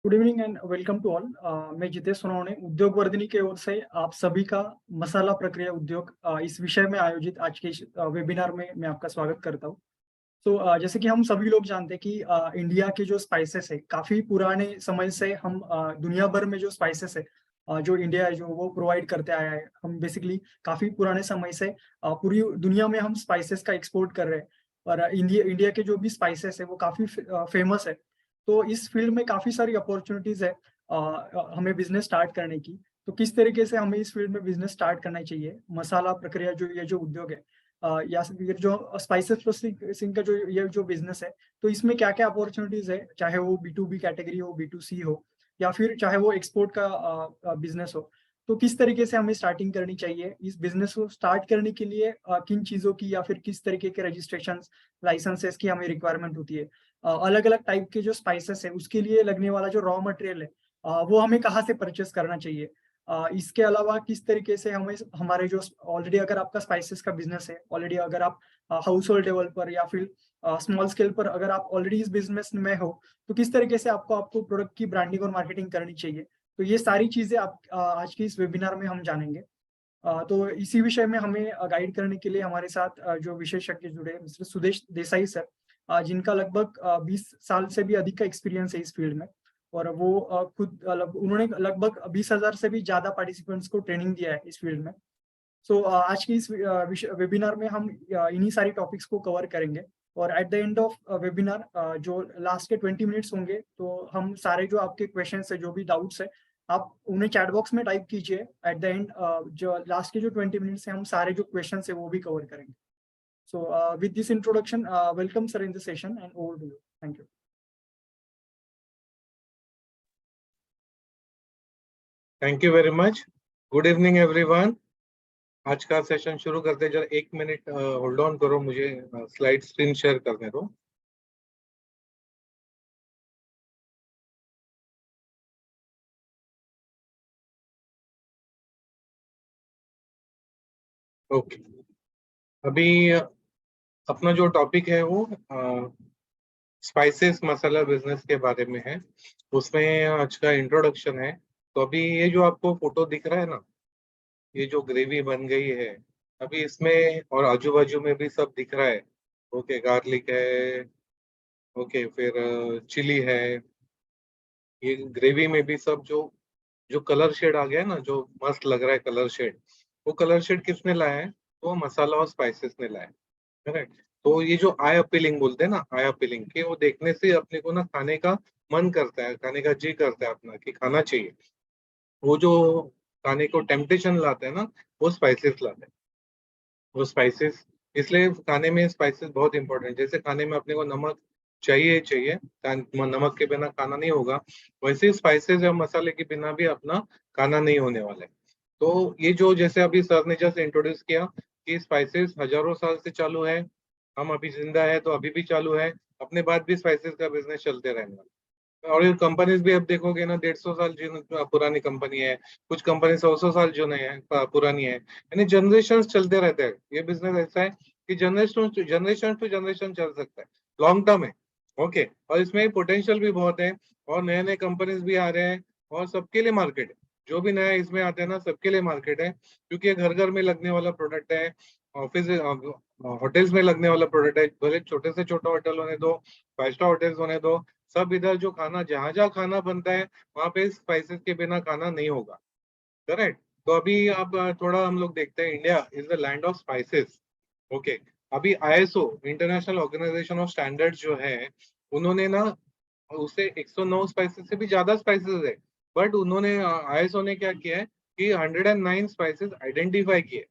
Good evening and welcome to all. मैं जितेश सोनवणे उद्योग वर्धिनी की ओर से आप सभी का मसाला प्रक्रिया उद्योग इस विषय में आयोजित आज के वेबिनार में मैं आपका स्वागत करता हूँ। तो जैसे कि हम सभी लोग जानते हैं कि इंडिया के जो स्पाइसेस है काफी पुराने समय से हम दुनिया भर में जो स्पाइसेस है जो इंडिया है जो वो प्रोवाइड करते आया है। हम बेसिकली काफी पुराने समय से पूरी दुनिया में हम स्पाइसेस का एक्सपोर्ट कर रहे हैं और इंडिया इंडिया के जो भी स्पाइसेस है वो काफी फेमस है। तो इस फील्ड में काफी सारी अपॉर्चुनिटीज है हमें बिजनेस स्टार्ट करने की। तो किस तरीके से हमें इस फील्ड में बिजनेस स्टार्ट करना चाहिए, मसाला प्रक्रिया जो ये जो उद्योग है या फिर जो स्पाइसेस प्रोसेसिंग का जो ये जो बिजनेस है, तो इसमें क्या क्या अपॉर्चुनिटीज है, चाहे वो B2B कैटेगरी हो, B2C हो या फिर चाहे वो एक्सपोर्ट का बिजनेस हो। तो किस तरीके से हमें स्टार्टिंग करनी चाहिए, इस बिजनेस को स्टार्ट करने के लिए किन चीजों की या फिर किस तरीके के रजिस्ट्रेशन लाइसेंसेस की हमें रिक्वायरमेंट होती है। अलग अलग टाइप के जो स्पाइसेस है उसके लिए लगने वाला जो रॉ मटेरियल है वो हमें कहाँ से परचेस करना चाहिए। इसके अलावा किस तरीके से हमें हमारे जो ऑलरेडी अगर आपका स्पाइसेस का बिजनेस है, ऑलरेडी अगर आप हाउस होल्ड लेवल पर या फिर स्मॉल स्केल पर अगर आप ऑलरेडी इस बिजनेस में हो, तो किस तरीके से आपको आपको प्रोडक्ट की ब्रांडिंग और मार्केटिंग करनी चाहिए। तो ये सारी चीजें आप आज की इस वेबिनार में हम जानेंगे। तो इसी विषय में हमें गाइड करने के लिए हमारे साथ जो विशेषज्ञ जुड़े हैं, मिस्टर सुदेश देसाई सर, जिनका लगभग 20 साल से भी अधिक का एक्सपीरियंस है इस फील्ड में। और वो खुद उन्होंने लगभग 20,000 से भी ज्यादा पार्टिसिपेंट्स को ट्रेनिंग दिया है इस फील्ड में। सो आज की इस वेबिनार में हम इन्हीं सारी टॉपिक्स को कवर करेंगे। और at the end of webinar जो लास्ट के 20 मिनट्स होंगे, तो हम सारे जो आपके क्वेश्चंस है, जो भी डाउट्स है, आप उन्हें चैट बॉक्स में टाइप कीजिए। एट द एंड जो लास्ट के जो 20 मिनट्स है, हम सारे जो क्वेश्चंस है वो भी कवर करेंगे। So with this introduction, welcome sir in the session and over to you. Thank you. Thank you very much. Good evening everyone. आज का सेशन शुरू करते हैं। जरा 1 मिनट होल्ड ऑन करो, मुझे स्लाइड स्क्रीन शेयर करने दो। ओके, अभी अपना जो टॉपिक है वो स्पाइसेस मसाला बिजनेस के बारे में है। उसमें आज का इंट्रोडक्शन है। तो अभी ये जो आपको फोटो दिख रहा है ना, ये जो ग्रेवी बन गई है अभी इसमें, और आजू बाजू में भी सब दिख रहा है। ओके, गार्लिक है, ओके, फिर चिली है। ये ग्रेवी में भी सब जो जो कलर शेड आ गया है ना, जो मस्त लग रहा है कलर शेड, वो कलर शेड किसने लाया है? तो मसाला और स्पाइसेस ने लाया है। करेक्ट। तो ये जो आई अपीलिंग बोलते हैं ना, आई अपीलिंग के, वो देखने से अपने को ना खाने का मन करता है, खाने का जी करता है अपना कि खाना चाहिए। वो जो खाने को टेम्पटेशन लाते हैं ना, वो स्पाइसेस लाते हैं। वो स्पाइसेस, इसलिए खाने में स्पाइसेस बहुत इंपॉर्टेंट। जैसे खाने में अपने को नमक चाहिए चाहिए, नमक के बिना खाना नहीं होगा, वैसे स्पाइसेस और मसाले के बिना भी अपना खाना नहीं होने वाला है। तो ये जो जैसे अभी सर ने जस्ट इंट्रोड्यूस किया कि स्पाइसेस हजारों साल से चालू है, हम अभी जिंदा है तो अभी भी चालू है, अपने बाद भी स्पाइसेस का बिजनेस चलते रहने वाला। और ये कंपनीज भी अब देखोगे ना, 150 साल पुरानी कंपनी है, कुछ कंपनी 100 साल जो नहीं है पुरानी है, यानी जनरेशन चलते रहते हैं। ये बिजनेस ऐसा है कि जनरेशन टू जनरेशन चल सकता है, लॉन्ग टर्म है। ओके, और इसमें पोटेंशियल भी बहुत है, और नए नए कंपनीज भी आ रहे हैं, और सबके लिए मार्केट है। जो भी नया इसमें आते हैं ना, सबके लिए मार्केट है, क्योंकि ये घर घर में लगने वाला प्रोडक्ट है। ऑफिस होटल्स में लगने वाला प्रोडक्ट है, भले छोटे से छोटा होटल होने दो, 5 स्टार होटल्स होने दो, सब इधर जो खाना, जहां जहां खाना बनता है वहां पे स्पाइसेस के बिना खाना नहीं होगा। करेक्ट। तो अभी आप थोड़ा हम लोग देखते हैं, India is the land of spices. Okay, अभी ISO international organization of standards जो है, उन्होंने ना उसे 109 स्पाइसेस से भी ज्यादा स्पाइसेस है, बट उन्होंने ISO ने क्या किया है कि 109 स्पाइसेस आइडेंटिफाई किए।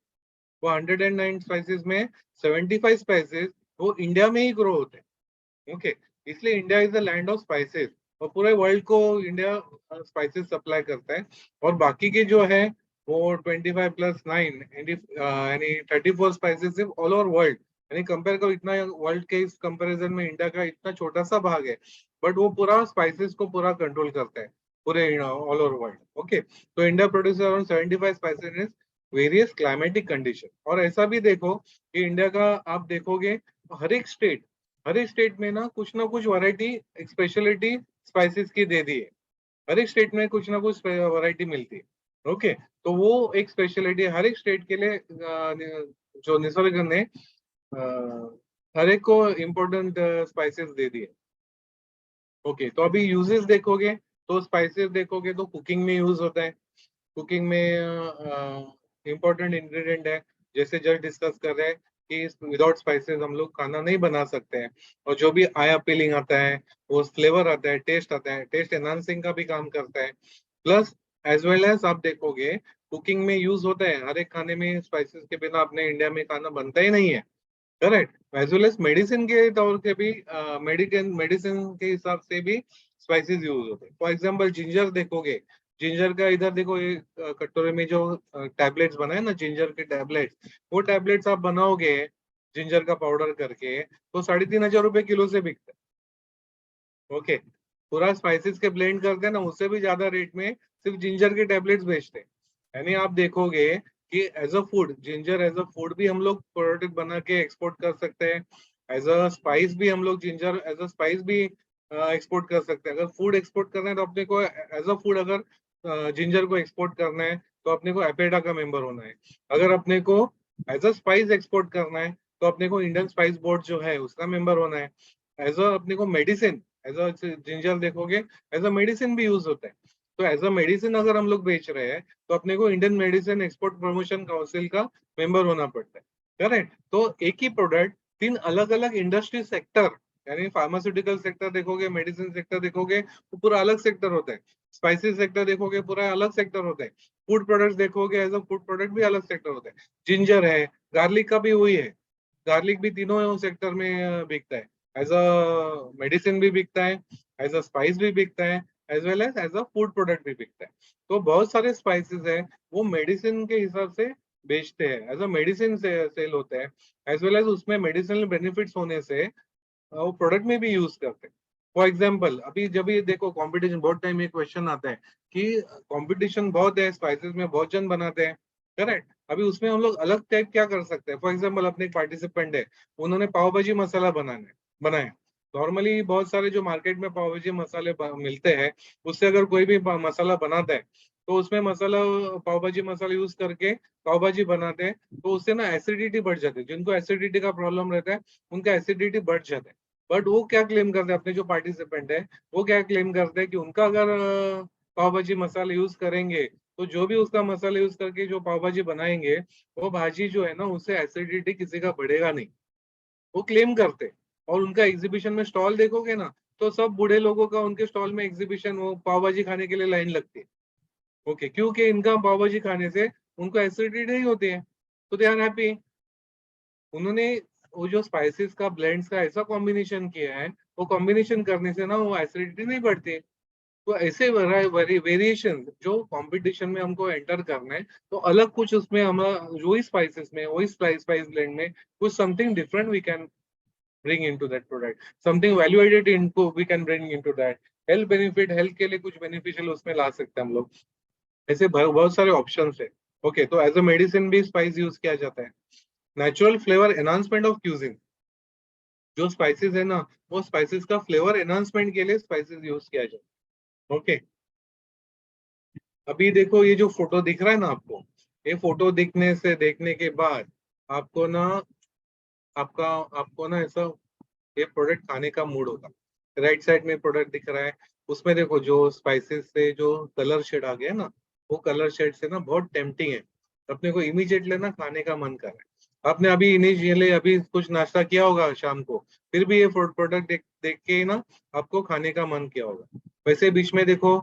वो 109 स्पाइसेस में 75 स्पाइसेस वो इंडिया में ही ग्रो होते हैं। ओके, इसलिए India is the land of spices, और पूरे वर्ल्ड को इंडिया स्पाइसेस सप्लाई करता है। और बाकी के जो है वो 25+9 यानी 34 स्पाइसेस ऑल ओवर वर्ल्ड। यानी कंपेयर करो, इतना वर्ल्ड के इस कंपैरिजन में इंडिया का इतना छोटा सा भाग है, बट वो पूरा स्पाइसेस को पूरा कंट्रोल करता है पूरे ऑल ओवर वर्ल्ड। ओके, तो India produce around 75 spices in various climatic condition. और ऐसा भी देखो कि इंडिया का आप देखोगे, हर एक स्टेट में ना कुछ वैरायटी स्पेशलिटी स्पाइसेस की दे दी है। हर एक स्टेट में कुछ ना कुछ वैरायटी मिलती है। ओके, तो वो एक स्पेशलिटी हर एक स्टेट के लिए जो निसर्ग ने हर एक को इम्पोर्टेंट स्पाइसेस दे दिए। ओके, तो अभी यूजेस देखोगे तो स्पाइसेस देखोगे तो कुकिंग में यूज होता है। कुकिंग में इम्पोर्टेंट इंग्रेडिएंट है, जैसे जस्ट डिस्कस कर रहे हैं कि विदाउट स्पाइसेस हम लोग खाना नहीं बना सकते हैं। और जो भी आई अपीलिंग आता है, वो फ्लेवर आता है, टेस्ट आता है, टेस्ट एनहांसिंग का भी काम करता है। प्लस एज वेल एज आप देखोगे कुकिंग में यूज होता है, हर एक खाने में स्पाइसेस के बिना अपने इंडिया में खाना बनता ही नहीं है। Correct, as well as medicine के तौर के भी मेडिसिन मेडिसिन के हिसाब से भी स्पाइसेस यूज होते हैं। फॉर एग्जांपल जिंजर देखोगे, जिंजर का इधर देखो ये कटोरे में जो टैबलेट्स बनाए ना, जिंजर के टैबलेट्स, वो टैबलेट्स आप बनाओगे जिंजर का पाउडर करके तो 3,500 रुपए किलो से बिकता है। ओके, पूरा स्पाइसेस के ब्लेंड करते हैं ना, उससे भी ज्यादा रेट में सिर्फ जिंजर के टैबलेट्स बेचते हैं। यानी आप देखोगे कि as a food, ginger as a food भी हम लोग प्रोडक्ट बना के एक्सपोर्ट कर सकते हैं। एज अ स्पाइस भी हम लोग जिंजर एज अ स्पाइस भी एक्सपोर्ट कर सकते हैं। अगर फूड एक्सपोर्ट करना है तो अपने को एज अ फूड, अगर जिंजर को एक्सपोर्ट करना है तो अपने को एपेडा का मेंबर होना है। अगर अपने को एज अ स्पाइस एक्सपोर्ट करना है तो अपने को इंडियन स्पाइस बोर्ड जो है उसका मेंबर होना है। एज अ अपने को मेडिसिन, एज अ जिंजर देखोगे एज अ मेडिसिन भी यूज होता है। तो एज अ मेडिसिन अगर हम लोग बेच रहे हैं तो अपने को Indian medicine export promotion council का मेंबर होना पड़ता है। करेक्ट, तो एक ही प्रोडक्ट तीन अलग अलग इंडस्ट्री सेक्टर, यानी फार्मास्यूटिकल सेक्टर देखोगे, मेडिसिन सेक्टर देखोगे तो पूरा अलग सेक्टर होता है। स्पाइसेस सेक्टर देखोगे पूरा अलग सेक्टर होता है। फूड प्रोडक्ट्स देखोगे एज अ फूड प्रोडक्ट भी अलग सेक्टर होता है। जिंजर है, गार्लिक का भी वही है, गार्लिक भी तीनों सेक्टर में बिकता है। एज अ मेडिसिन भी बिकता है, एज अ स्पाइस भी बिकता है, एज अ फूड प्रोडक्ट भी बिकता है। तो बहुत सारे स्पाइसेस है वो मेडिसिन के हिसाब से बेचते हैं, एज अ मेडिसिन से सेल होते हैं। एज वेल एज उसमें मेडिसिनल बेनिफिट्स होने से वो प्रोडक्ट में भी यूज करते हैं। फॉर एग्जाम्पल अभी जब ये देखो कंपटीशन, बहुत टाइम ये क्वेश्चन आता है कि कंपटीशन बहुत है, स्पाइसेस में बहुत जन बनाते हैं। करेक्ट, अभी उसमें हम लोग अलग टाइप क्या कर सकते हैं। फॉर एग्जाम्पल अपने एक पार्टिसिपेंट है, उन्होंने पाव भाजी मसाला बनाया। नॉर्मली बहुत सारे जो मार्केट में पाव भाजी मसाले मिलते हैं, उससे अगर कोई भी मसाला बनाता है तो उसमें मसाला, पाव भाजी मसाला यूज करके पाव भाजी बनाते हैं तो उससे ना एसिडिटी बढ़ जाती है। जिनको एसिडिटी का प्रॉब्लम रहता है उनका एसिडिटी बढ़ जाता है। बट वो क्या क्लेम करते हैं, अपने जो पार्टिसिपेंट है वो क्या क्लेम करते हैं कि उनका अगर पाव भाजी मसाला यूज करेंगे तो जो भी उसका मसाला यूज करके जो पाव भाजी बनाएंगे वो भाजी जो है ना, उससे एसिडिटी किसी का बढ़ेगा नहीं, वो क्लेम करते हैं। और उनका एग्जीबिशन में स्टॉल देखोगे ना तो सब बूढ़े लोगों का उनके स्टॉल में एग्जीबिशन, वो पाव भाजी खाने के लिए लाइन लगती है। ओके, क्योंकि इनका पाव भाजी खाने से उनको एसिडिटी नहीं होती है, तो दे आर हैप्पी। उन्होंने वो जो स्पाइसेस का ब्लेंड्स का ऐसा कॉम्बिनेशन किया है, वो कॉम्बिनेशन करने से ना वो एसिडिटी नहीं बढ़ती। तो ऐसे वेरिएशन जो कंपटीशन में हमको एंटर करना है तो अलग कुछ उसमें हम वही स्पाइसेस में, वही स्पाइस ब्लेंड में कुछ something different we can bring into that product, something value added इनको we can bring into that. Health benefit, health के लिए कुछ बेनिफिशियल उसमें ला सकते हैं हम लोग। ऐसे बहुत सारे ऑप्शन है। ओके, तो एज अ मेडिसिन भी स्पाइस यूज किया जाता है। Natural flavour enhancement of cuisine, जो स्पाइसेस है ना, वो स्पाइसेस का फ्लेवर एनहांसमेंट के लिए स्पाइसेस यूज किया जाता है। ओके, अभी देखो ये जो फोटो दिख रहा है ना आपको, ये फोटो दिखने से, देखने के बाद आपको ना, आपका आपको ना ऐसा ये प्रोडक्ट खाने का मूड होगा। राइट साइड में प्रोडक्ट दिख रहा है, उसमें देखो जो स्पाइसेस से जो कलर शेड आ गया है ना, वो कलर शेड से ना बहुत टेम्पटिंग है, अपने को इमीडिएटली ना खाने का मन कर रहा है। आपने अभी इनिशियली अभी कुछ नाश्ता किया होगा शाम को, फिर भी ये प्रोडक्ट देख के ही ना आपको खाने का मन किया होगा। वैसे बीच में देखो,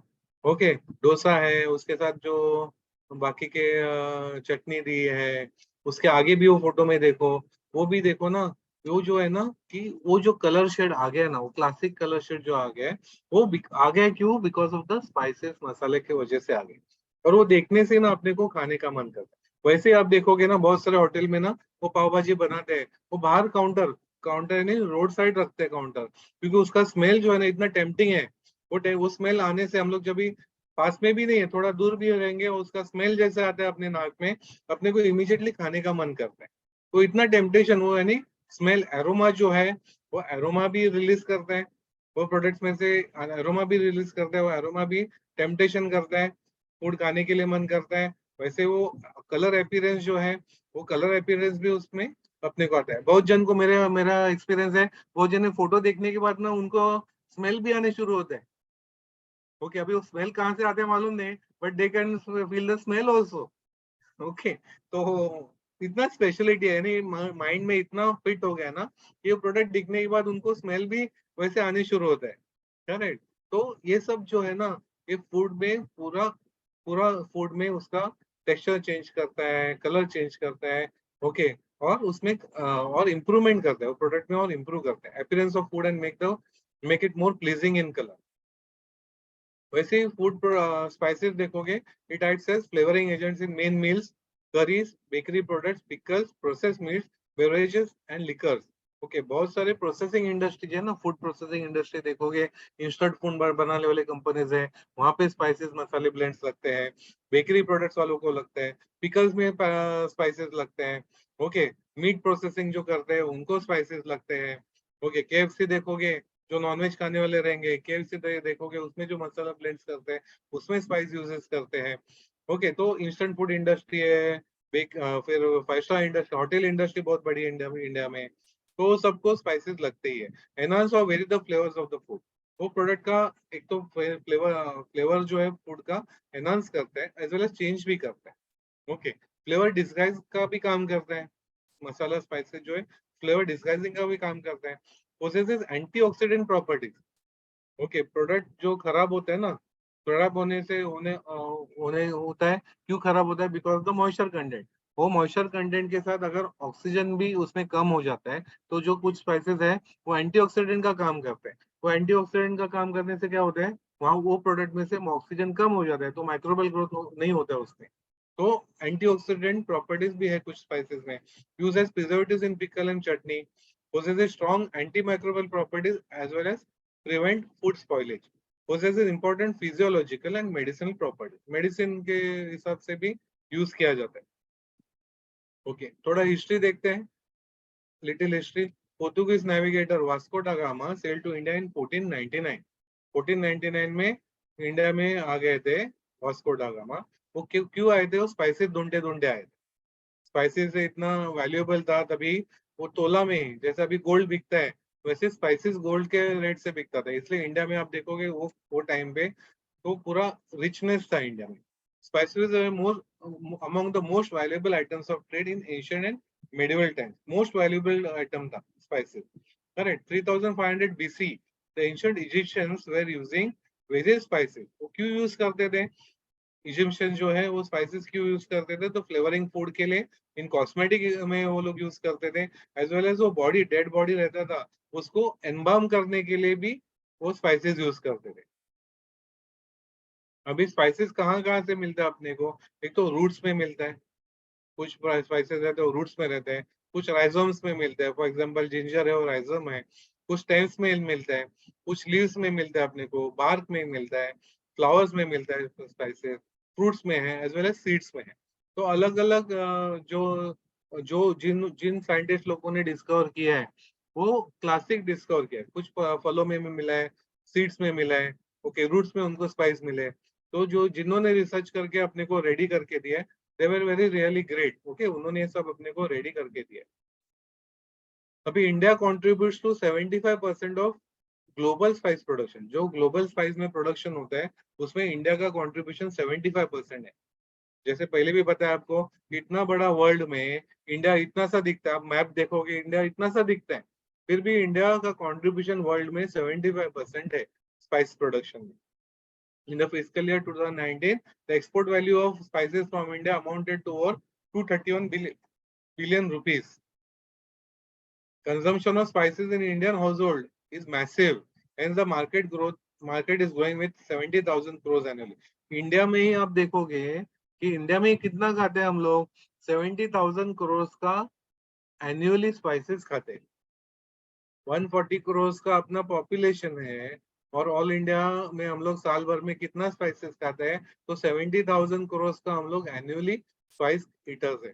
ओके, डोसा है, उसके साथ जो बाकी के चटनी दी है, उसके आगे भी वो फोटो में देखो, वो भी देखो ना, वो जो है ना कि वो जो कलर शेड आ गया ना, वो क्लासिक कलर शेड जो आ गया है, वो आ गया क्यों, बिकॉज ऑफ द स्पाइसेस मसाले की वजह से आ गए। और वो देखने से ना अपने को खाने का मन करता है। वैसे आप देखोगे ना बहुत सारे होटल में ना वो पाव भाजी बनाते हैं, वो बाहर काउंटर काउंटर नहीं, रोड साइड रखते हैं काउंटर, क्योंकि उसका स्मेल जो है ना इतना टेम्पटिंग है। वो स्मेल आने से हम लोग जब भी पास में भी नहीं है, थोड़ा दूर भी रहेंगे, उसका स्मेल जैसे आता है अपने नाक में, अपने को इमीडिएटली खाने का मन करता है। तो इतना टेम्पटेशन वो, यानी स्मेल एरोमा जो है, वो एरोमा भी रिलीज करते हैं। वो प्रोडक्ट्स में से अरोमा भी रिलीज करता है, वो अरोमा भी टेम्पटेशन करता है, फूड खाने के लिए मन करता है। वैसे वो कलर अपीयरेंस जो है, वो कलर अपीयरेंस भी उसमें अपने को आता है। बहुत जन को मेरा मेरा एक्सपीरियंस है, बहुत जन फोटो देखने के बाद ना उनको स्मेल भी आने शुरू होते हैं। ओके, अभी वो स्मेल कहाँ से आते हैं मालूम नहीं, but they can feel the smell also. Okay, तो इतना स्पेशलिटी है नहीं, माइंड में इतना फिट हो गया ना, ये प्रोडक्ट दिखने के बाद उनको स्मेल भी वैसे आने शुरू होता है। करेक्ट। तो ये सब जो है ना, ये फूड में पूरा पूरा फूड में उसका टेक्सचर चेंज करता है, कलर चेंज करता है। ओके, और उसमें और इम्प्रूवमेंट करता है वो प्रोडक्ट में, और इम्प्रूव करता है appearance of food and make it more pleasing in colour. वैसे ही फूड स्पाइसेस देखोगे, it acts as flavouring agents in main meals, curries, bakery products, pickles, processed meats, beverages and liquors. Okay, बहुत सारे processing industry है ना, food processing industry देखोगे, instant food बनाने वाले कंपनीज है, वहां पे स्पाइसेस मसाले ब्लेंड्स लगते हैं। बेकरी प्रोडक्ट्स वालों को लगता है, पिकल्स में स्पाइसेस लगते हैं। ओके, मीट प्रोसेसिंग जो करते हैं उनको स्पाइसेस लगते हैं। ओके, केएफसी देखोगे, जो नॉनवेज खाने वाले रहेंगे, केएफसी देखोगे उसमें जो मसाला ब्लेंड्स करते हैं उसमें स्पाइस यूजेस करते हैं। ओके, तो इंस्टेंट फूड इंडस्ट्री है, फिर 5 स्टार इंडस्ट्री, होटल इंडस्ट्री बहुत बड़ी है इंडिया में, तो सबको स्पाइसेस लगते ही है। एनहांस और very the flavours of the food, वो प्रोडक्ट का एक तो फ्लेवर जो है फूड का एनहांस करता है, एज वेल एज चेंज भी करता है। ओके, फ्लेवर डिस्गाइज का भी काम करता है, मसाला स्पाइसेस जो है फ्लेवर डिस्गाइजिंग का भी काम करता है। Possesses antioxidant properties. Okay, product जो खराब होता है ना, खराब होने से होने होता है, क्यों खराब होता है? Because of the moisture content. वो मॉइस्चर कंटेंट के साथ अगर ऑक्सीजन भी उसमें कम हो जाता है, तो जो कुछ स्पाइसेस है वो एंटीऑक्सीडेंट का काम करते हैं। वो एंटीऑक्सीडेंट का काम करने से क्या होता है, वहाँ वो प्रोडक्ट में से ऑक्सीजन कम हो जाता है, तो माइक्रोबियल ग्रोथ नहीं होता है उसमें। तो एंटीऑक्सीडेंट प्रॉपर्टीज भी है कुछ स्पाइसेस में। Use as preservatives in pickle and chutney, possesses strong antimicrobial properties as well as prevent food spoilage, possesses important physiological and medicinal properties, medicine के हिसाब से भी यूज किया जाता है। ओके, थोड़ा हिस्ट्री देखते हैं, little history. Portuguese navigator Vasco da Gama sailed to India in 1499। 1499 में इंडिया में आ गए थे वास्को डा गामा। वो क्यों क्यों आए थे? वो स्पाइसेस ढूंढते ढूंढते आए थे। स्पाइसेस इतना वैल्यूएबल था तभी, वो तोला में ही, जैसे अभी गोल्ड बिकता है वैसे स्पाइसेस गोल्ड के रेट से बिकता था। इसलिए इंडिया में आप देखोगे वो टाइम पे तो पूरा रिचनेस था इंडिया में। Spices are more among the most valuable items of trade in Asian and medieval times. Most valuable item था spices. Correct. 3500 BC the ancient Egyptians were using various spices. वो क्यों use करते थे? Egyptian जो है वो spices क्यों use करते थे? तो फ्लेवरिंग फूड के लिए, इन कॉस्मेटिक में वो लोग यूज करते थे, एज वेल एज वो बॉडी डेड बॉडी रहता था उसको एम्बाम करने के लिए भी वो स्पाइसेस यूज करते थे। अभी स्पाइसेस कहाँ कहाँ से मिलता है अपने को? एक तो रूट्स में मिलता है, कुछ स्पाइसेस रहते हैं रूट्स में रहते हैं, कुछ राइजोम्स में मिलते हैं, फॉर एग्जांपल जिंजर है और राइजोम है। कुछ स्टेम्स में मिलता है, कुछ लीव्स में मिलता है अपने को, बार्क में मिलता है, फ्लावर्स में मिलता है स्पाइसेस, फ्रूट्स में है, एज वेल एज सीड्स में है। तो अलग अलग जो जो जिन जिन साइंटिस्ट लोगों ने डिस्कवर किया है वो क्लासिक डिस्कवर किया है। कुछ फलों में मिला है, सीड्स में मिला है, ओके, रूट्स में उनको स्पाइस मिले। तो जो जिन्होंने रिसर्च करके अपने को रेडी करके दिया है, they were very really great. Okay, उन्होंने ये सब अपने को रेडी करके दिया। अभी India contributes to 75% of global spice production. जो ग्लोबल स्पाइस में प्रोडक्शन होता है उसमें इंडिया का कंट्रीब्यूशन 75% है। जैसे पहले भी बताया आपको, इतना बड़ा वर्ल्ड में इंडिया इतना सा दिखता है, आप मैप देखोगे इंडिया इतना सा दिखता है, फिर भी इंडिया का कंट्रीब्यूशन वर्ल्ड में 75% है स्पाइस प्रोडक्शन में। In the fiscal year 2019, the export value of spices from India amounted to over 231 billion rupees. Consumption of spices in Indian household is massive, hence the market is growing with 70,000 crores annually. India में ही आप देखोगे कि India में कितना खाते हैं हम लोग? 70,000 करोड़ का एनुअली स्पाइसेस खाते हैं। 140 करोड़ का अपना पॉपुलेशन है, और ऑल इंडिया में हम लोग साल भर में कितना स्पाइसेस खाते हैं? तो 70,000 करोड़ का हम लोग एनुअली स्पाइस ईटर्स है,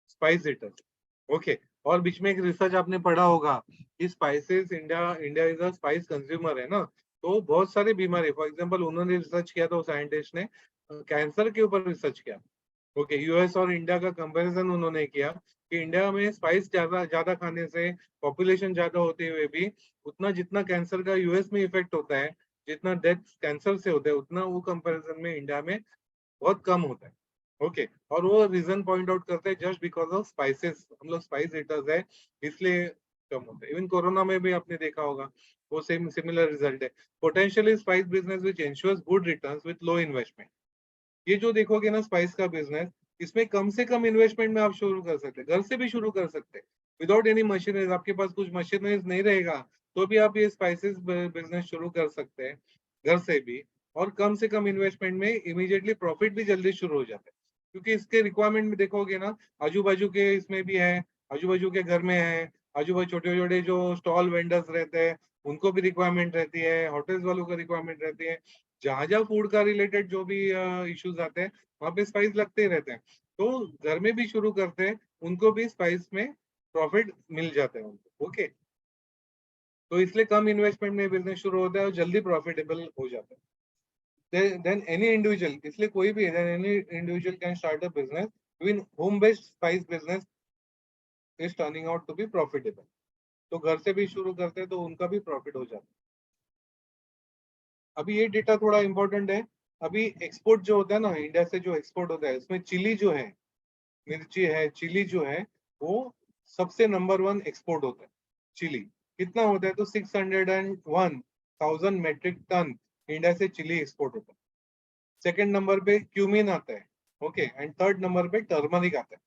स्पाइस ईटर्स। ओके, और बीच में एक रिसर्च आपने पढ़ा होगा कि spices, India is a spice consumer, है ना। तो बहुत सारी बीमारी, फॉर एग्जांपल उन्होंने रिसर्च किया था, साइंटिस्ट ने कैंसर के ऊपर रिसर्च किया। ओके, यूएस और इंडिया का कंपैरिजन उन्होंने किया कि इंडिया में स्पाइस ज्यादा ज्यादा खाने से, पॉपुलेशन ज्यादा होते हुए भी, उतना जितना कैंसर का यूएस में इफेक्ट होता है, जितना डेथ कैंसर से होता है, उतना वो कंपैरिजन में इंडिया में बहुत कम होता है। ओके, और वो रीजन पॉइंट आउट करते हैं जस्ट बिकॉज ऑफ स्पाइसेस, हम लोग स्पाइस ईटर्स है इसलिए कम होता है। इवन कोरोना में भी आपने देखा होगा वो सेम सिमिलर रिजल्ट है। Potentially spice business which ensures good returns with low investment. ये जो देखोगे ना स्पाइस का बिजनेस, इसमें कम से कम इन्वेस्टमेंट में आप शुरू कर सकते हैं, घर से भी शुरू कर सकते हैं विदाउट एनी मशीनरीज। आपके पास कुछ मशीनरीज नहीं रहेगा तो भी आप ये स्पाइसेस बिजनेस शुरू कर सकते हैं घर से भी, और कम से कम इन्वेस्टमेंट में इमीडिएटली प्रॉफिट भी जल्दी शुरू हो जाता है। क्योंकि इसके रिक्वायरमेंट में देखोगे ना, आजू बाजू के इसमें भी है, आजू बाजू के घर में है, आजू बाजू छोटे छोटे जो स्टॉल वेंडर्स रहते हैं उनको भी रिक्वायरमेंट रहती है, होटल्स वालों को रिक्वायरमेंट रहती है। जहां जहां फूड का रिलेटेड जो भी इश्यूज आते हैं वहां पे स्पाइस लगते ही रहते हैं। तो घर में भी शुरू करते हैं, उनको भी स्पाइस में प्रॉफिट मिल जाता है उनको। ओके, तो इसलिए कम इन्वेस्टमेंट में बिजनेस शुरू होता है और जल्दी प्रॉफिटेबल हो जाता है। देन एनी इंडिविजुअल, इसलिए कोई भी any individual can start a business even home based spice business is turning out to be profitable. तो घर से भी शुरू करते हैं तो उनका भी प्रॉफिट हो जाता है। अभी ये डेटा थोड़ा इंपॉर्टेंट है। अभी एक्सपोर्ट जो होता है ना, इंडिया से जो एक्सपोर्ट होता है उसमें चिली जो है, मिर्ची है, चिली जो है, वो सबसे नंबर 1 एक्सपोर्ट होता है। चिली कितना होता है तो 601,000 मेट्रिक टन इंडिया से चिली एक्सपोर्ट होता है। सेकंड नंबर पे क्यूमिन आता है। ओके, एंड थर्ड नंबर पे टर्मरिक आता है।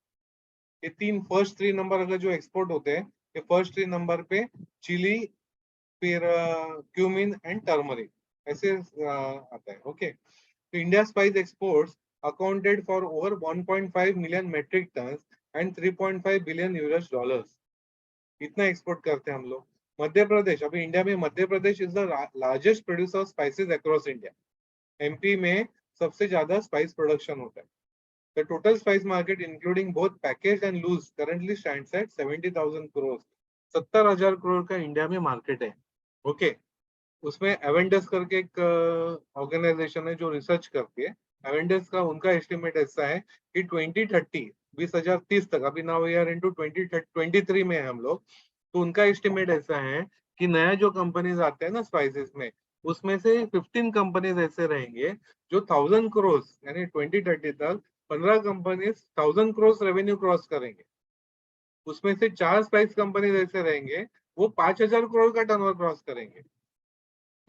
ये तीन फर्स्ट 3 नंबर अगर जो एक्सपोर्ट होते हैं, ये फर्स्ट 3 नंबर पे चिली, फिर क्यूमिन एंड टर्मरिक ऐसे आता है। ओके, तो India spice exports accounted for over 1.5 million metric ton and 3.5 billion US dollars. इतना एक्सपोर्ट करते हैं हम लोग। मध्य प्रदेश, अभी इंडिया में Madhya Pradesh is the largest producer of spices across India. MP में सबसे ज्यादा स्पाइस प्रोडक्शन होता है। The total spice market, including both packaged and loose, currently stands at 70,000 crores. 70,000 crore का इंडिया में मार्केट है। ओके, उसमें एवेंडस करके एक ऑर्गेनाइजेशन है जो रिसर्च करती है। एवेंडस का उनका एस्टिमेट ऐसा है कि 2030 2030 तक, अभी नाउ वी आर इनटू 2023 में है हम लोग, तो उनका एस्टिमेट ऐसा है कि नया जो कंपनीज आते हैं ना स्पाइसेस में, उसमें से 15 कंपनीज ऐसे रहेंगे जो 1000 करोड़, यानी 2030 तक 15 कंपनीज 1000 करोड़ रेवेन्यू क्रॉस करेंगे। उसमें से 4 स्पाइस कंपनीज ऐसे रहेंगे वो 5000 करोड़ का टर्नओवर क्रॉस करेंगे।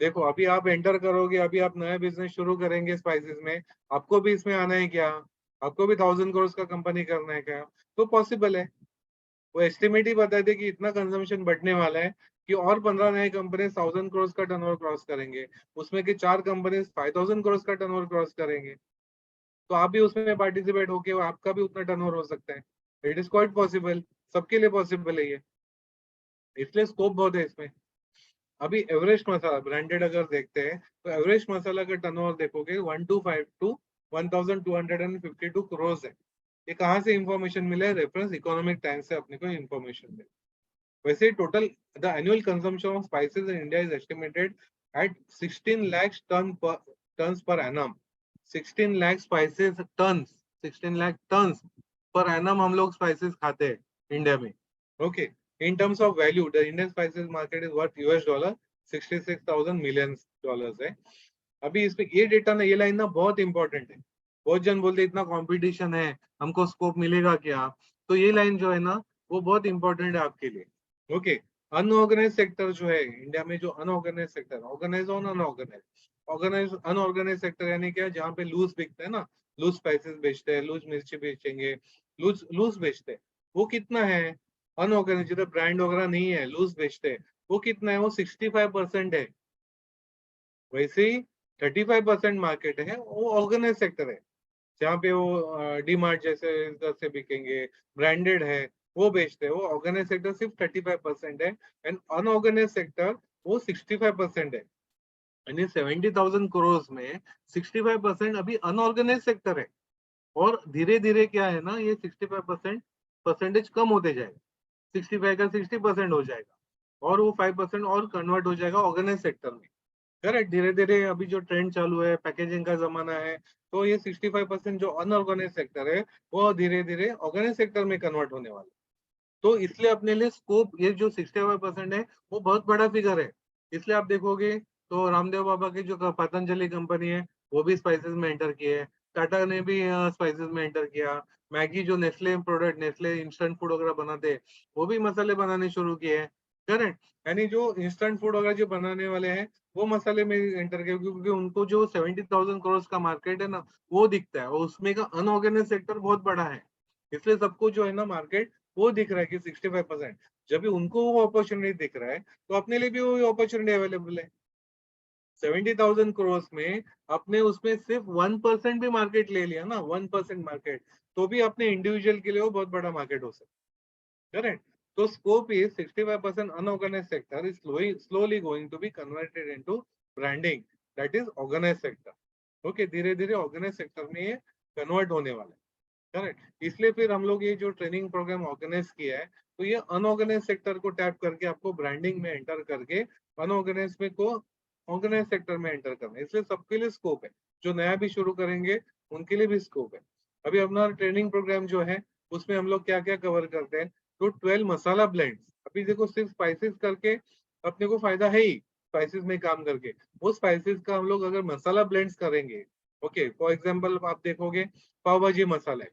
देखो, अभी आप एंटर करोगे, अभी आप नया बिजनेस शुरू करेंगे स्पाइसेस में, आपको भी इसमें आना है क्या? आपको भी 1000 करोड़ का कंपनी करना है क्या? तो पॉसिबल है। वो एस्टिमेट ही बताते कि इतना कंजम्पशन बढ़ने वाला है कि और 15 नए कंपनी 1000 करोड़ का टर्नओवर क्रॉस करेंगे, उसमें के 4 कंपनी 5000 करोड़ का टर्नओवर क्रॉस करेंगे। तो आप भी उसमें पार्टिसिपेट होके आपका भी उतना टर्नओवर हो सकता है। इट इज क्वाइट पॉसिबल, सबके लिए पॉसिबल है ये, इसलिए स्कोप बहुत है इसमें। अभी एवरेस्ट मसाला ब्रांडेड अगर देखते हैं तो एवरेस्ट मसाला का टर्नओवर देखोगे 125 टू 1252 करोड़ है। ये कहाँ से इंफॉर्मेशन मिला है? रेफरेंस इकोनॉमिक टाइम्स से अपने को इंफॉर्मेशन मिला। वैसे total the annual consumption of spices in India is estimated at 16 lakh tons per annum. 16 lakh spices tons, 16 lakh tons per annum हम लोग स्पाइसेस खाते हैं इंडिया में। Okay, in terms of value, the Indian spices market is worth US dollar 66,000 million dollars है। अभी इसमें ये data ना, ये लाइन ना बहुत इंपॉर्टेंट है। बहुत जन बोलते इतना कंपटीशन है, हमको स्कोप मिलेगा क्या? तो ये लाइन जो है ना वो बहुत इंपॉर्टेंट है आपके लिए। ओके, अनऑर्गेनाइज सेक्टर जो है इंडिया में, जो अनऑर्गेनाइज सेक्टर, ऑर्गेनाइज और अनऑर्गेनाइज, ऑर्गेनाइज अनऑर्गेनाइज सेक्टर यानी क्या, जहाँ पे लूज बिकते हैं ना, लूज स्पाइसेस बेचते हैं, लूज मिर्ची बेचेंगे, लूज लूज बेचते हैं, वो कितना है? अनऑर्गेनाइज, जिधर ब्रांड वगैरह नहीं है, लूज बेचते हैं, वो कितना है? वो 65% है। वैसे ही 35% मार्केट है वो ऑर्गेनाइज सेक्टर है, जहाँ पे वो डीमार्ट जैसे इधर से बिकेंगे, ब्रांडेड है, वो बेचते हैं। वो ऑर्गेनाइज सेक्टर सिर्फ 35% है, एंड अनऑर्गेनाइज सेक्टर वो 65% है। यानी 70,000 करोड़ में 65% अभी अनऑर्गेनाइज सेक्टर है। और धीरे धीरे क्या है ना, ये 65% परसेंटेज कम होते जाएगा। 65 का 60% हो जाएगा और वो 5% और कन्वर्ट हो जाएगा ऑर्गेनाइज सेक्टर में। करेक्ट, धीरे धीरे अभी जो ट्रेंड चालू है, पैकेजिंग का जमाना है, तो ये 65% जो अनऑर्गेनाइज सेक्टर है वो धीरे धीरे ऑर्गेनाइज सेक्टर में कन्वर्ट होने वाला है। तो इसलिए अपने लिए स्कोप, ये जो 65% है वो बहुत बड़ा फिगर है। इसलिए आप देखोगे तो रामदेव बाबा की जो पतंजलि कंपनी है वो भी स्पाइसेस में एंटर किए है, टाटा ने भी स्पाइसेस में एंटर किया, मैगी जो Nestle product, Nestle instant food वगैरह बनाते हैं वो भी मसाले बनाने शुरू किए हैं। करेक्ट, यानी जो इंस्टेंट फूड वगैरह जो बनाने वाले हैं वो मसाले में एंटर किए, क्योंकि उनको जो 70,000 करोड़ का मार्केट है ना वो दिखता है, और उसमें का अनऑर्गेनाइज सेक्टर बहुत बड़ा है। इसलिए सबको जो है ना मार्केट वो दिख रहा है कि 65%, जब भी उनको वो अपॉर्चुनिटी दिख रहा है तो अपने लिए भी वो अपॉर्चुनिटी अवेलेबल है। 70,000 करोड़ में अपने उसमें सिर्फ 1% भी मार्केट ले लिया ना, 1% मार्केट, तो भी अपने इंडिविजुअल के लिए वो बहुत बड़ा मार्केट हो सकता है। करेक्ट, तो scope is 65% unorganized sector is slowly going to be converted into branding, that is organized sector. Okay, धीरे धीरे ऑर्गेनाइज सेक्टर में ये कन्वर्ट होने वाला है। करेक्ट, इसलिए फिर हम लोग ये जो ट्रेनिंग प्रोग्राम ऑर्गेनाइज किया है, तो ये अनऑर्गेनाइज सेक्टर को टैप करके आपको ब्रांडिंग में एंटर करके अनऑर्गेनाइज में को ऑर्गेनाइज सेक्टर में एंटर करना है। इसलिए सबके लिए स्कोप है, जो नया भी शुरू करेंगे उनके लिए भी स्कोप है। अभी अपना ट्रेनिंग प्रोग्राम जो है उसमें हम लोग क्या क्या कवर करते हैं, तो 12 मसाला ब्लेंड्स। अभी देखो सिर्फ स्पाइसेस करके अपने को फायदा है ही, स्पाइसेस में काम करके, वो स्पाइसेस का हम लोग अगर मसाला ब्लेंड्स करेंगे, ओके, फॉर एग्जांपल आप देखोगे पाव भाजी मसाला है,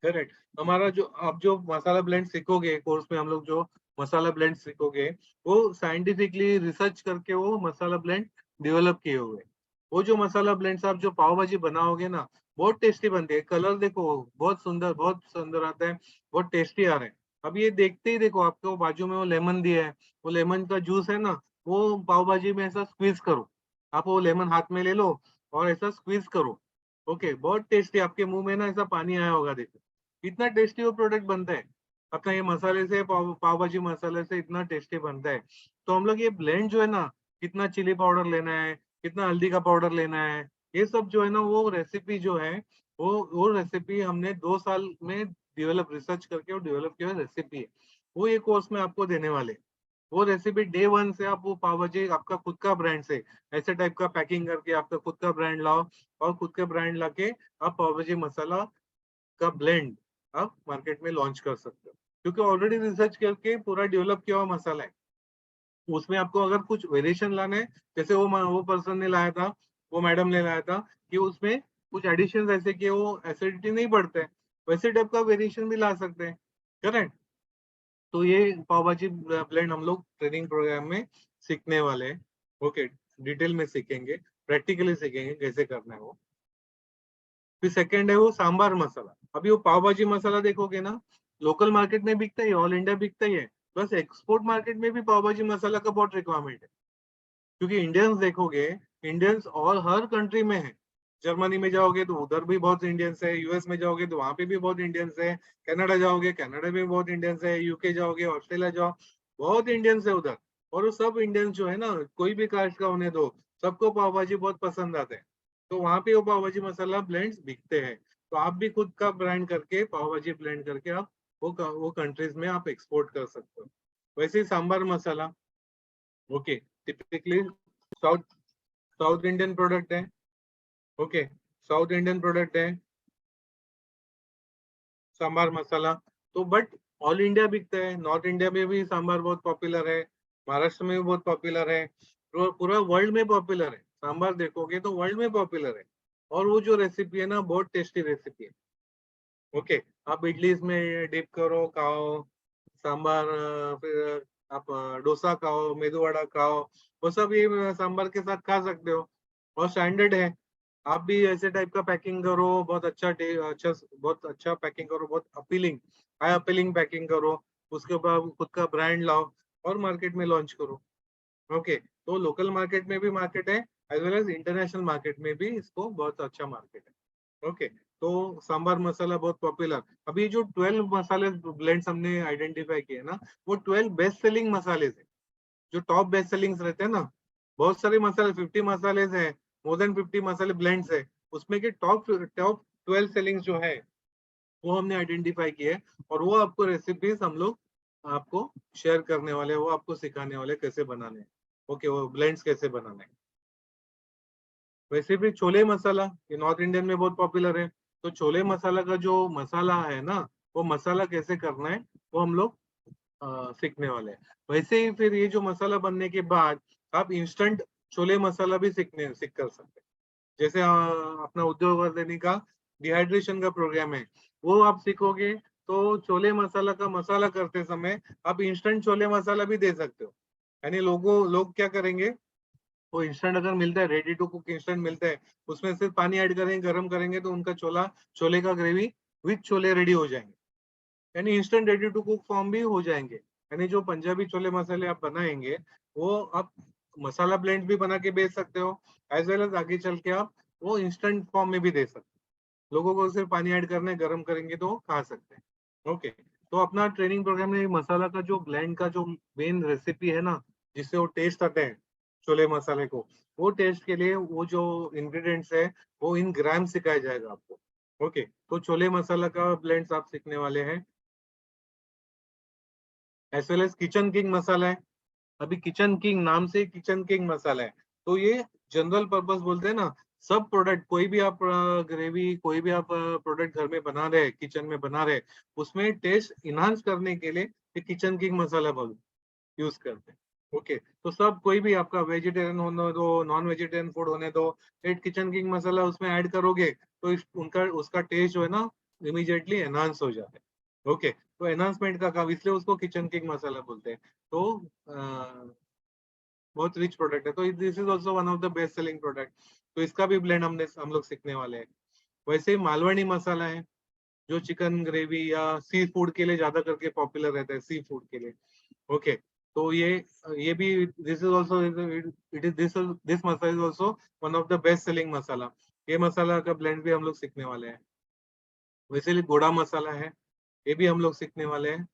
करेक्ट, हमारा जो आप जो मसाला ब्लेंड सीखोगे कोर्स में, हम लोग जो मसाला ब्लेंड सीखोगे वो साइंटिफिकली रिसर्च करके वो मसाला ब्लेंड डेवलप किए हुए। वो जो मसाला ब्लेंड्स आप जो पाव भाजी बनाओगे ना बहुत टेस्टी बनती है, कलर देखो बहुत सुंदर आता है, बहुत टेस्टी आ रहा है। अब ये देखते ही देखो आपको बाजू में वो लेमन दिया है, वो लेमन का जूस है ना, वो पाव भाजी में ऐसा स्क्वीज करो, आप वो लेमन हाथ में ले लो और ऐसा स्क्वीज करो, ओके, बहुत टेस्टी, आपके मुंह में ना ऐसा पानी आया होगा, देखो इतना टेस्टी वो प्रोडक्ट बनता है अपना, ये मसाले से पाव भाजी मसाले से इतना टेस्टी बनता है। तो हम लोग ये ब्लेंड जो है ना, कितना चिली पाउडर लेना है, कितना हल्दी का पाउडर लेना है, ये सब जो है ना वो रेसिपी जो है वो रेसिपी हमने 2 साल में डेवलप, रिसर्च करके वो डेवलप किया रेसिपी है, वो ये कोर्स में आपको देने वाले। वो रेसिपी डे वन से आप वो पाव भाजी आपका खुद का ब्रांड से ऐसे टाइप का पैकिंग करके आपका खुद का ब्रांड लाओ, और खुद का ब्रांड लाके आप पाव भाजी मसाला का ब्लेंड आप मार्केट में लॉन्च कर सकते हो, क्योंकि ऑलरेडी रिसर्च करके पूरा डेवलप किया हुआ मसाला है। उसमें आपको अगर कुछ वेरिएशन लाना है, जैसे वो पर्सन ने लाया था, वो मैडम ने लाया था कि उसमें कुछ एडिशन ऐसे कि वो एसिडिटी नहीं बढ़ते, वैसे टाइप का वेरिएशन भी ला सकते हैं। करेक्ट, तो ये पाव भाजी ब्लेंड हम लोग ट्रेनिंग प्रोग्राम में सीखने वाले हैं। ओके, डिटेल में सीखेंगे, प्रैक्टिकली सीखेंगे कैसे करना है वो। फिर सेकंड है वो सांबार मसाला। अभी वो पाव भाजी मसाला देखोगे ना, लोकल मार्केट में बिकता ही है, ऑल इंडिया बिकता ही है, बस एक्सपोर्ट मार्केट में भी पाव भाजी मसाला का बहुत रिक्वायरमेंट है, क्योंकि इंडियंस देखोगे, इंडियंस और हर कंट्री में है। जर्मनी में जाओगे तो उधर भी बहुत इंडियंस है, यूएस में जाओगे तो वहां पे भी बहुत इंडियंस है, कनाडा जाओगे कनाडा में बहुत इंडियंस है, यूके जाओगे, ऑस्ट्रेलिया जाओ, बहुत इंडियंस है उधर। और वो सब इंडियंस जो है ना, कोई भी कास्ट का होने दो, सबको पाव भाजी बहुत पसंद आते हैं, तो वहां पे वो पाव भाजी मसाला ब्लेंड्स बिकते हैं। तो आप भी खुद का ब्रांड करके पाव भाजी ब्लेंड करके आप वो कंट्रीज में आप एक्सपोर्ट कर सकते हो। वैसे ही sambar masala, okay, typically south south Indian product है, ओके, साउथ इंडियन प्रोडक्ट है सांबार मसाला, तो बट ऑल इंडिया बिकता है, नॉर्थ इंडिया में भी सांबार बहुत पॉपुलर है, महाराष्ट्र में भी बहुत पॉपुलर है, पूरा वर्ल्ड में पॉपुलर है, सांबार देखोगे तो वर्ल्ड में पॉपुलर है। और वो जो रेसिपी है ना बहुत टेस्टी रेसिपी है। ओके, आप इडली में डिप करो खाओ, सांबार, फिर आप डोसा खाओ, मेदू वड़ा खाओ, वो सब ये सांबार के साथ खा सकते हो, और स्टैंडर्ड है। आप भी ऐसे टाइप का पैकिंग करो, बहुत बहुत अच्छा पैकिंग करो, बहुत अपीलिंग, हाई अपीलिंग पैकिंग करो, उसके बाद खुद का ब्रांड लाओ और मार्केट में लॉन्च करो। ओके, तो लोकल मार्केट में भी मार्केट है, as well as international market में भी इसको बहुत अच्छा मार्केट है। ओके, तो सांबार मसाला बहुत पॉपुलर। अभी जो 12 मसाले ब्लेंड्स हमने आइडेंटिफाई किए ना, वो 12 बेस्ट सेलिंग मसाले थे, जो टॉप बेस्ट सेलिंग्स रहते हैं ना, बहुत सारे मसाले 50 मसाले हैं, मोर देन 50 मसाले ब्लेंड्स है, उसमें के टॉप टॉप 12 सेलिंग्स जो है वो हमने आइडेंटिफाई किए, और वो आपको रेसिपीज हम लोग आपको शेयर करने वाले, वो आपको सिखाने वाले कैसे बनाने हैं। ओके, वो ब्लेंड्स कैसे बनाने हैं। वैसे भी छोले मसाला ये नॉर्थ इंडियन में बहुत पॉपुलर है, तो छोले मसाला का जो मसाला है ना, वो मसाला कैसे करना है वो हम लोग सीखने वाले हैं। वैसे ही फिर ये जो मसाला बनने के बाद आप इंस्टेंट छोले मसाला भी सीख कर सकते हैं। जैसे अपना उद्योग वर्धनी का डिहाइड्रेशन का प्रोग्राम है, वो आप सीखोगे तो छोले मसाला का मसाला करते समय आप इंस्टेंट छोले मसाला भी दे सकते हो। यानी लोग क्या करेंगे, वो इंस्टेंट अगर मिलता है, रेडी टू कुक इंस्टेंट मिलता है, उसमें सिर्फ पानी ऐड करेंगे, गर्म करेंगे तो उनका छोले का ग्रेवी विथ छोले रेडी हो जाएंगे। यानी instant ready to cook form भी हो जाएंगे। यानी जो पंजाबी छोले मसाले आप बनाएंगे, वो आप मसाला ब्लेंड भी बना के बेच सकते हो, एज वेल एज आगे चल के आप वो इंस्टेंट फॉर्म में भी दे सकते हो। लोगों को सिर्फ पानी ऐड करना है, गर्म करेंगे तो खा सकते हैं। ओके, तो अपना ट्रेनिंग प्रोग्राम में मसाला का जो ब्लेंड का जो मेन रेसिपी है ना, जिससे वो टेस्ट आता है छोले मसाले को, वो टेस्ट के लिए वो जो इंग्रेडिएंट्स है वो इन ग्राम सिखाया जाएगा आपको। ओके, तो छोले मसाला का ब्लेंड्स आप सीखने वाले हैं, as well as Kitchen King masala है। अभी किचन किंग नाम से किचन किंग मसाला है, तो ये जनरल पर्पस बोलते हैं ना, सब प्रोडक्ट कोई भी आप ग्रेवी कोई भी आप प्रोडक्ट घर में बना रहे, किचन में बना रहे, उसमें टेस्ट इनहांस करने के लिए ये किचन किंग मसाला यूज करते हैं। ओके, तो सब कोई भी आपका वेजिटेरियन होने दो, नॉन वेजिटेरियन फूड होने दो, एक किचन किंग मसाला उसमें ऐड करोगे तो उनका उसका टेस्ट जो है ना इमीडिएटली एनहांस हो जाता है। ओके, तो एनहांसमेंट का काम, इसलिए उसको किचन किंग मसाला बोलते हैं। तो बहुत रिच प्रोडक्ट है, तो this is also one of the best selling product. तो इसका भी ब्लेंड हम लोग सीखने वाले हैं। वैसे ही मालवनी मसाला है, जो चिकन ग्रेवी या सी फूड के लिए ज्यादा करके पॉपुलर रहता है, सी फूड के लिए। ओके, तो ये भी this is also it is this masala is also one of the best selling masala. ये मसाला का ब्लेंड भी हम लोग सीखने वाले हैं। वैसे गोड़ा मसाला है, ये भी हम लोग सीखने वाले हैं।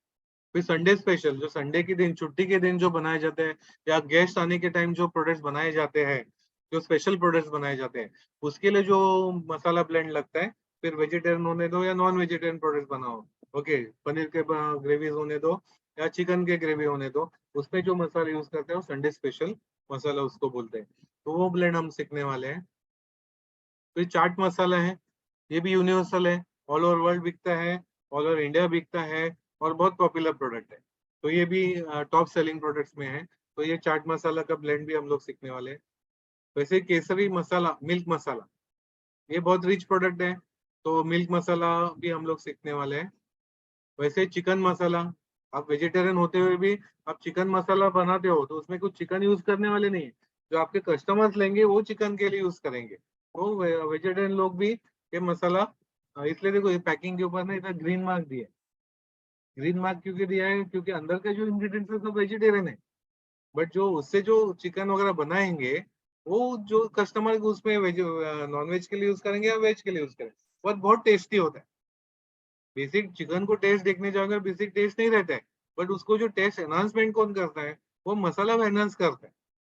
फिर संडे स्पेशल, जो संडे के दिन, छुट्टी के दिन जो बनाए जाते हैं, या गेस्ट आने के टाइम जो प्रोडक्ट्स बनाए जाते हैं, जो स्पेशल प्रोडक्ट्स बनाए जाते हैं, उसके लिए जो मसाला ब्लेंड लगता है, फिर वेजिटेरियन होने दो या नॉन वेजिटेरियन प्रोडक्ट्स बनाओ, ओके, पनीर के ग्रेवीज होने दो या चिकन के ग्रेवी होने दो, उसमें जो मसाला यूज करते हैं वो संडे स्पेशल मसाला उसको बोलते हैं। तो वो ब्लेंड हम सीखने वाले हैं। फिर चाट मसाला है, ये भी यूनिवर्सल है, ऑल ओवर वर्ल्ड बिकता है, ऑल ओवर इंडिया बिकता है, और बहुत पॉपुलर प्रोडक्ट है। तो ये भी टॉप सेलिंग प्रोडक्ट्स में है। तो ये चाट मसाला का ब्लेंड भी हम लोग सीखने वाले हैं। वैसे केसरी मसाला, मिल्क मसाला, ये बहुत रिच प्रोडक्ट है, तो मिल्क मसाला भी हम लोग सीखने वाले हैं। वैसे चिकन मसाला, आप वेजिटेरियन होते हुए भी आप चिकन मसाला बनाते हो, तो उसमें कुछ चिकन यूज करने वाले नहीं है, जो आपके कस्टमर्स लेंगे वो चिकन के लिए यूज करेंगे। तो वेजिटेरियन लोग भी ये मसाला, इसलिए देखो ये पैकिंग के ऊपर ना इतना ग्रीन मार्क दिया है। ग्रीन मार्क क्योंकि दिया है, क्योंकि अंदर के जो इंग्रेडिएंट्स है सब वेजिटेरियन है, बट जो उससे जो चिकन वगैरह बनाएंगे, वो जो कस्टमर उसमें वेज नॉन वेज के लिए यूज करेंगे या वेज के लिए यूज करेंगे, और बहुत टेस्टी होता है। बेसिक चिकन को टेस्ट देखने जाओगे, बेसिक टेस्ट नहीं रहता है, बट उसको जो टेस्ट एनहांसमेंट कौन करता है, वो मसाला एनहांस करता है।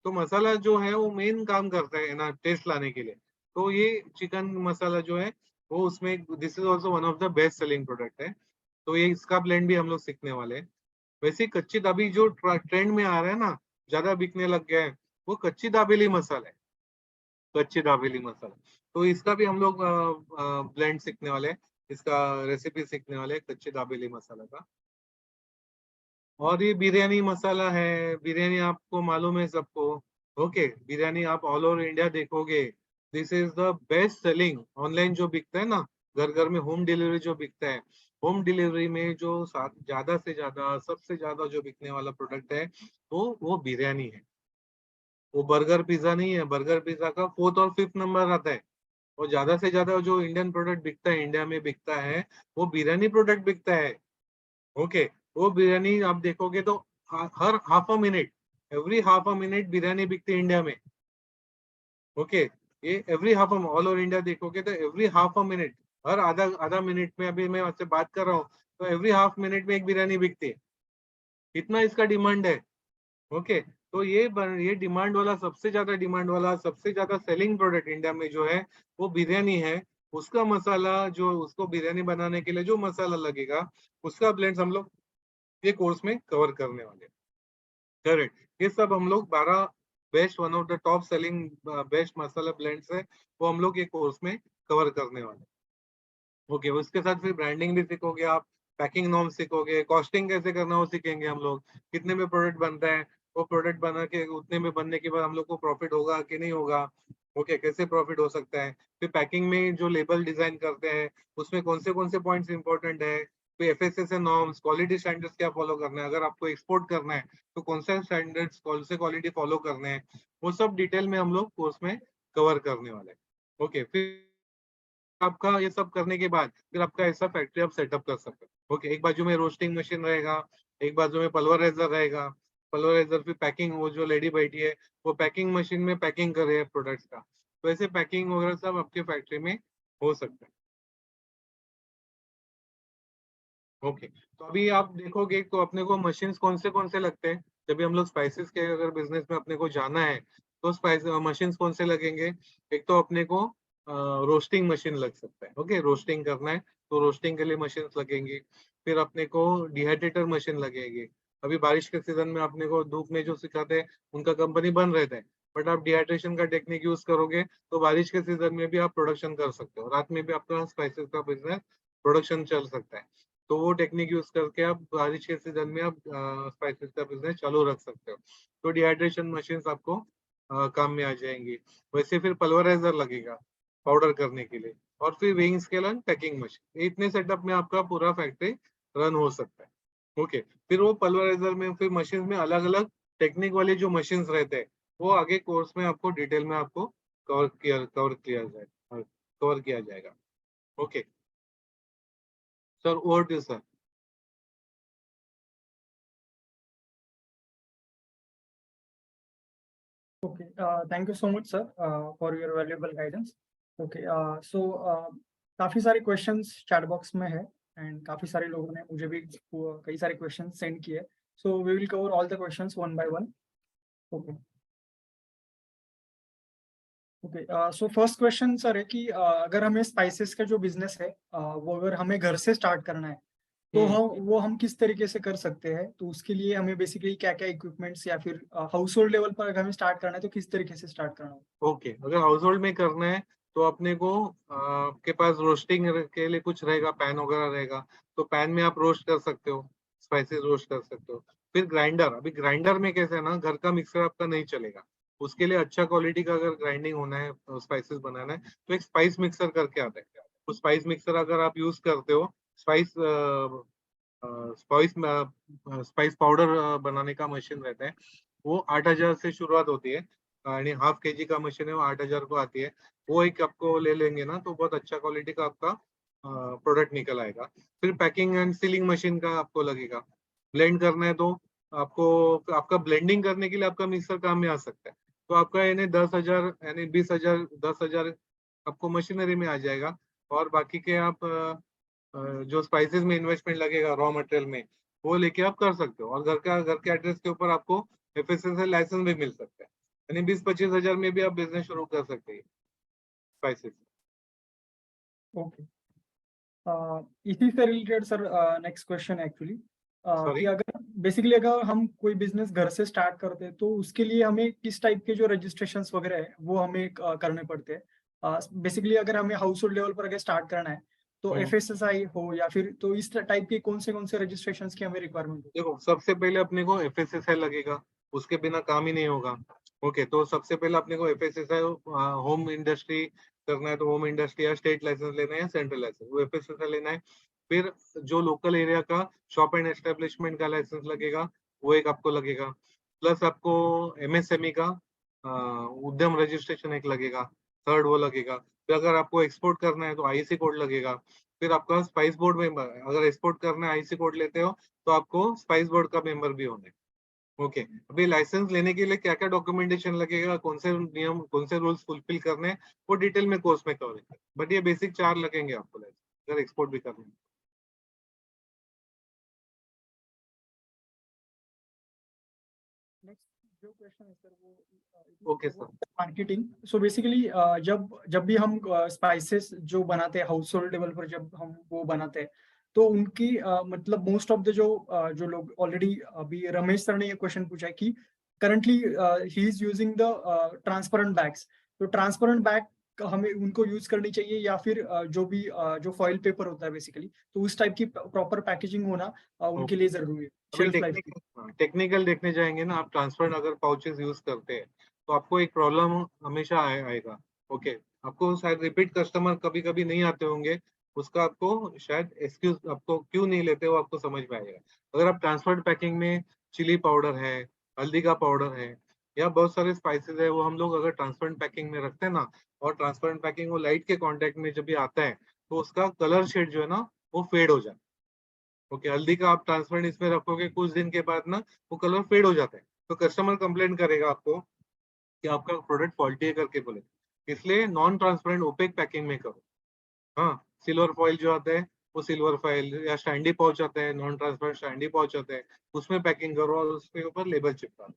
तो मसाला जो है वो मेन काम करता है ना टेस्ट लाने के लिए। तो ये चिकन मसाला जो है वो उसमें this is also one of the best selling product है। तो ये इसका ब्लेंड भी हम लोग सीखने वाले हैं। वैसे ही कच्ची दाबी जो ट्रेंड में आ रहा है ना, ज्यादा बिकने लग गया है, वो कच्ची दाबेली मसाला है, कच्ची दाबेली मसाला। तो इसका भी हम लोग ब्लेंड सीखने वाले हैं, इसका रेसिपी सीखने वाले हैं कच्ची दाबेली मसाला का। और ये बिरयानी मसाला है, बिरयानी आपको मालूम है सबको। ओके, बिरयानी आप ऑल ओवर इंडिया देखोगे, this is the best selling online जो बिकता है ना, घर घर में होम डिलीवरी जो बिकता है, होम डिलीवरी में जो ज्यादा से ज्यादा सबसे ज्यादा जो बिकने वाला प्रोडक्ट है, तो वो बिरयानी है। वो बर्गर पिज्जा नहीं है, बर्गर पिज्जा का 4th और 5th नंबर आता है। और ज्यादा से ज्यादा जो इंडियन प्रोडक्ट बिकता है, इंडिया में बिकता है, वो बिरयानी प्रोडक्ट बिकता है। ओके, वो बिरयानी आप देखोगे तो हर half a minute, every half a minute biryani बिकती है इंडिया में। ओके, ये every half all over India देखोगे तो एवरी हाफ अ मिनट, हर आधा आधा मिनट में, अभी मैं आपसे बात कर रहा हूँ तो एवरी हाफ मिनट में एक बिरयानी बिकती है। इतना इसका डिमांड है। ओके, तो ये डिमांड वाला, सबसे ज्यादा डिमांड वाला, सबसे ज्यादा सेलिंग प्रोडक्ट इंडिया में जो है वो बिरयानी है। उसका मसाला, जो उसको बिरयानी बनाने के लिए जो मसाला लगेगा, उसका ब्लेंड हम लोग ये कोर्स में कवर करने वाले। करेक्ट, ये सब हम लोग 12 best, one of the top selling best masala blends है, वो हम लोग ये कोर्स में कवर करने वाले। ओके, उसके साथ फिर ब्रांडिंग भी सीखोगे आप, पैकिंग नॉर्म सीखोगे, कॉस्टिंग कैसे करना वो सीखेंगे हम लोग, कितने में प्रोडक्ट बनता है, वो प्रोडक्ट बना के उतने में बनने के बाद हम लोग को प्रॉफिट होगा कि नहीं होगा, ओके, कैसे प्रॉफिट हो सकता है। फिर पैकिंग में जो लेबल डिजाइन करते हैं उसमें कौन से पॉइंट्स इंपॉर्टेंट है, फिर एफएसएसए नॉर्म्स, क्वालिटी स्टैंडर्ड्स क्या फॉलो करना है, अगर आपको एक्सपोर्ट करना है तो कौन से स्टैंडर्ड्स, कौन से क्वालिटी फॉलो करने हैं, वो सब डिटेल में हम लोग कोर्स में कवर करने वाले हैं। ओके, फिर आपका ये सब करने के बाद फिर आपका ऐसा फैक्ट्री आप सेटअप कर सकते हो। ओके, एक बाजू में रोस्टिंग मशीन रहेगा, एक बाजू में पल्वराइजर रहेगा, पल्वराइजर फिर पैकिंग, वो जो लेडी बैठी है वो पैकिंग मशीन में पैकिंग कर रही है प्रोडक्ट्स का, तो ऐसे पैकिंग वगैरह सब आपके फैक्ट्री में हो सकता है। ओके, तो अभी आप देखोगे तो अपने को मशीन्स कौन से लगते हैं, जब भी हम लोग स्पाइसेस के अगर बिजनेस में अपने को जाना है तो स्पाइस मशीन्स कौन से लगेंगे। एक तो अपने को रोस्टिंग मशीन लग सकता है, ओके, रोस्टिंग करना है तो रोस्टिंग के लिए मशीन्स लगेंगी। फिर अपने को डिहाइड्रेटर मशीन लगेगी। अभी बारिश के सीजन में अपने को धूप में जो सिखाते हैं उनका कंपनी बंद रहता है, बट आप डिहाइड्रेशन का टेक्निक यूज करोगे तो बारिश के सीजन में भी आप प्रोडक्शन कर सकते हो, रात में भी आपका स्पाइसेस का बिजनेस प्रोडक्शन चल सकता है। तो वो टेक्निक यूज करके आप बारिश के सीजन में आप स्पाइसेस का बिजनेस चालू रख सकते हो। तो डिहाइड्रेशन मशीन आपको काम में आ जाएंगी। वैसे फिर पल्वराइजर लगेगा पाउडर करने के लिए, और फिर weighing scale and packing machine, इतने सेटअप में आपका पूरा फैक्ट्री रन हो सकता है। ओके, फिर वो पल्वराइजर में फिर मशीन में अलग अलग टेक्निक वाले जो मशीन रहते हैं वो आगे कोर्स में आपको डिटेल में आपको कवर किया जाएगा। Okay sir, over to sir. Okay, thank you so much, sir, for your valuable guidance. Okay, so काफी सारे questions chat box में है and काफी सारे लोगों ने मुझे भी कई सारे questions send किए. So we will cover all the questions one by one. Okay. Okay, so first question sir है कि अगर हमें स्पाइसेस का जो बिजनेस है वो अगर हमें घर से स्टार्ट करना है तो हम किस तरीके से कर सकते हैं, तो उसके लिए हमें बेसिकली क्या क्या इक्विपमेंट्स या फिर हाउस होल्ड लेवल पर अगर हमें स्टार्ट करना है तो किस तरीके से स्टार्ट करना होगा। ओके, अगर हाउस होल्ड में करना है तो अपने को आपके पास रोस्टिंग के लिए कुछ रहेगा, पैन वगैरह रहेगा, तो पैन में आप रोस्ट कर सकते हो, स्पाइसेस रोस्ट कर सकते हो। फिर ग्राइंडर, अभी ग्राइंडर में कैसे है ना, घर का मिक्सर आपका नहीं चलेगा, उसके लिए अच्छा क्वालिटी का अगर ग्राइंडिंग होना है, स्पाइसेस बनाना है, तो एक स्पाइस मिक्सर करके आता है। वो स्पाइस मिक्सर अगर आप यूज करते हो, स्पाइस स्पाइस स्पाइस पाउडर बनाने का मशीन रहता है, वो 8,000 से शुरुआत होती है, यानी हाफ केजी का मशीन है, वो 8,000 को आती है। वो एक आपको ले लेंगे ना तो बहुत अच्छा क्वालिटी का आपका प्रोडक्ट निकल आएगा। फिर पैकिंग एंड सीलिंग मशीन का आपको लगेगा, ब्लेंड करना है तो आपको, आपका ब्लेंडिंग करने के लिए आपका मिक्सर काम में आ सकता है, तो आपका यानी 10,000 यानी 20,000 10,000 आपको मशीनरी में आ जाएगा। और बाकी के आप जो स्पाइसेस में इन्वेस्टमेंट लगेगा रॉ मटेरियल में, वो लेके आप कर सकते हो, और घर के एड्रेस के ऊपर आपको एफएसएसए लाइसेंस भी मिल सकता है, यानी 20-25 हजार में भी आप बिजनेस शुरू कर सकते हैं स्पाइसेस। ओके, इसी से related sir next question actually कि सॉरी। अगर बेसिकली अगर हम कोई बिजनेस घर से स्टार्ट करते हैं तो उसके लिए हमें किस टाइप के जो रजिस्ट्रेशंस वगैरह है वो हमें करने पड़ते हैं। बेसिकली अगर हमें हाउस होल्ड लेवल पर अगर स्टार्ट करना है तो एफएसएसआई हो या फिर तो इस टाइप के कौन से रजिस्ट्रेशंस की हमें रिक्वायरमेंट है। देखो, सबसे पहले अपने को एफएसएसआई लगेगा, उसके बिना काम ही नहीं होगा। ओके, तो सबसे पहले अपने को एफएसएसआई, होम इंडस्ट्री करना है तो होम इंडस्ट्री या स्टेट लाइसेंस लेना है या सेंट्रल लाइसेंस, वो एफएसएसआई लेना है। फिर जो लोकल एरिया का शॉप एंड एस्टेब्लिशमेंट का लाइसेंस लगेगा, वो एक आपको लगेगा। प्लस आपको एमएसएमई का उद्यम रजिस्ट्रेशन एक लगेगा, थर्ड वो लगेगा। फिर अगर आपको एक्सपोर्ट करना है तो आईसी कोड लगेगा। फिर आपका स्पाइस बोर्ड में अगर एक्सपोर्ट करना है, आईसी कोड लेते हो तो आपको स्पाइस बोर्ड का मेंबर भी होना है। ओके, अभी लाइसेंस लेने के लिए क्या क्या डॉक्यूमेंटेशन लगेगा, कौन से नियम, कौन से रूल्स फुलफिल करने हैं, वो डिटेल में कोर्स में कवर है, बट ये बेसिक 4 लगेंगे आपको लाइसेंस अगर एक्सपोर्ट भी करना है। नेक्स्ट जो क्वेश्चन है सर वो okay sir. Marketing. So basically जब जब भी हम स्पाइसेस जो बनाते हैं हाउस होल्ड लेवल पर जब हम वो बनाते हैं तो उनकी मतलब मोस्ट ऑफ द जो लोग ऑलरेडी, अभी रमेश सर ने ये क्वेश्चन पूछा है कि currently he is using the transparent bags, तो ट्रांसपेरेंट बैग हमें उनको यूज करनी चाहिए या फिर जो भी जो फॉइल पेपर होता है बेसिकली, तो उस टाइप की प्रॉपर पैकेजिंग होना उनके लिए जरूरी है अभी शेल्फ लाइफ की। टेक्निकल देखने जाएंगे ना, आप ट्रांसपेरेंट अगर पाउचेस यूज करते हैं तो आपको एक प्रॉब्लम हमेशा आएगा। ओके, आपको शायद रिपीट कस्टमर कभी कभी नहीं आते होंगे, उसका आपको शायद एक्सक्यूज आपको क्यों नहीं लेते वो आपको समझ में आएगा। अगर आप ट्रांसपेरेंट पैकिंग में चिली पाउडर है, हल्दी का पाउडर है, या बहुत सारे स्पाइसेस है, वो हम लोग अगर ट्रांसपेरेंट पैकिंग में रखते हैं ना, और ट्रांसपेरेंट पैकिंग वो लाइट के कांटेक्ट में जब भी आता है तो उसका कलर शेड जो है ना वो फेड हो जाता है। ओके, हल्दी का आप ट्रांसपेरेंट इसमें रखोगे, कुछ दिन के बाद ना वो कलर फेड हो जाता है, तो कस्टमर कंप्लेंट करेगा आपको कि आपका प्रोडक्ट फॉल्टी है करके बोले। इसलिए नॉन ट्रांसपेरेंट ओपेक पैकिंग में करो। हाँ, सिल्वर फॉइल जो आता है वो सिल्वर फॉइल, या स्टैंडी पाउच आता है, नॉन ट्रांसपेरेंट स्टैंडी पाउच आता है, उसमें पैकिंग करो और उसके ऊपर लेबल चिपका दो।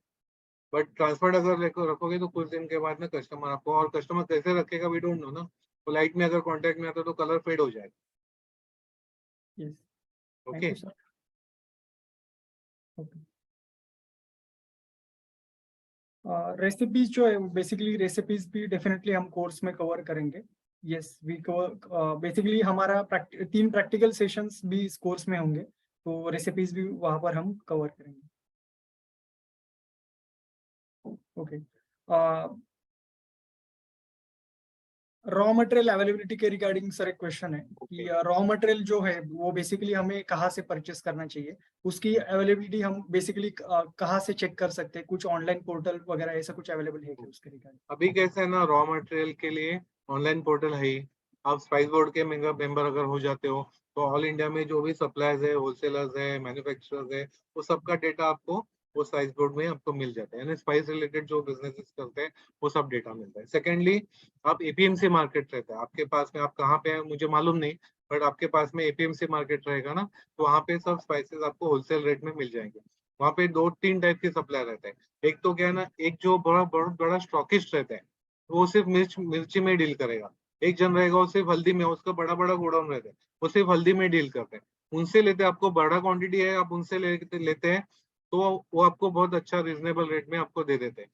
बट ट्रांसपेरेंट अगर रखोगे तो कुछ दिन के बाद ना कस्टमर आपको, और कस्टमर कैसे रखेगा वी डोंट नो ना, तो लाइट में अगर कॉन्टेक्ट में आता है तो कलर फेड हो जाएगा। Yes, thank okay, you sir. Okay, recipes जो है बेसिकली रेसिपीज भी डेफिनेटली हम कोर्स में कवर करेंगे। यस, वी कवर बेसिकली हमारा 3 प्रैक्टिकल सेशंस भी इस कोर्स में होंगे, तो रेसिपीज भी वहां पर हम कवर करेंगे। ओके, रॉ मटेरियल अवेलेबिलिटी के रिगार्डिंग सर एक क्वेश्चन है कि रॉ मटेरियल जो है वो बेसिकली हमें कहाँ से परचेस करना चाहिए, उसकी अवेलेबिलिटी हम बेसिकली कहाँ से चेक कर सकते हैं, कुछ ऑनलाइन पोर्टल वगैरह ऐसा कुछ अवेलेबल है क्या उसके रिगार्डिंग? अभी कैसा है ना, रॉ मटेरियल के लिए ऑनलाइन पोर्टल है ही। आप स्पाइस बोर्ड के मेंबर अगर हो जाते हो तो ऑल इंडिया में जो भी सप्लायर्स है, होलसेलर्स है, मैन्युफैक्चरर्स है, वो सबका डेटा आपको वो स्पाइस बोर्ड में आपको मिल जाता है, यानी स्पाइस रिलेटेड जो बिजनेसेस करते हैं वो सब डेटा मिलता है। सेकेंडली, आप एपीएमसी मार्केट रहता है आपके पास में, आप कहाँ पे है मुझे मालूम नहीं, बट आपके पास में एपीएमसी मार्केट रहेगा ना, तो वहाँ पे सब स्पाइसेस आपको होलसेल रेट में मिल जाएंगे। वहाँ पे 2-3 टाइप के सप्लायर रहते हैं। एक तो क्या है ना, एक जो बहुत बड़ा स्टॉकिस्ट रहता है, वो सिर्फ मिर्ची में डील करेगा। एक जन रहेगा वो सिर्फ हल्दी में, उसका बड़ा बड़ा गोडाउन रहता है, वो सिर्फ हल्दी में डील करते हैं। उनसे लेते हैं, आपको बड़ा क्वांटिटी है आप उनसे लेते हैं, तो वो आपको बहुत अच्छा रीजनेबल रेट में आपको दे देते हैं।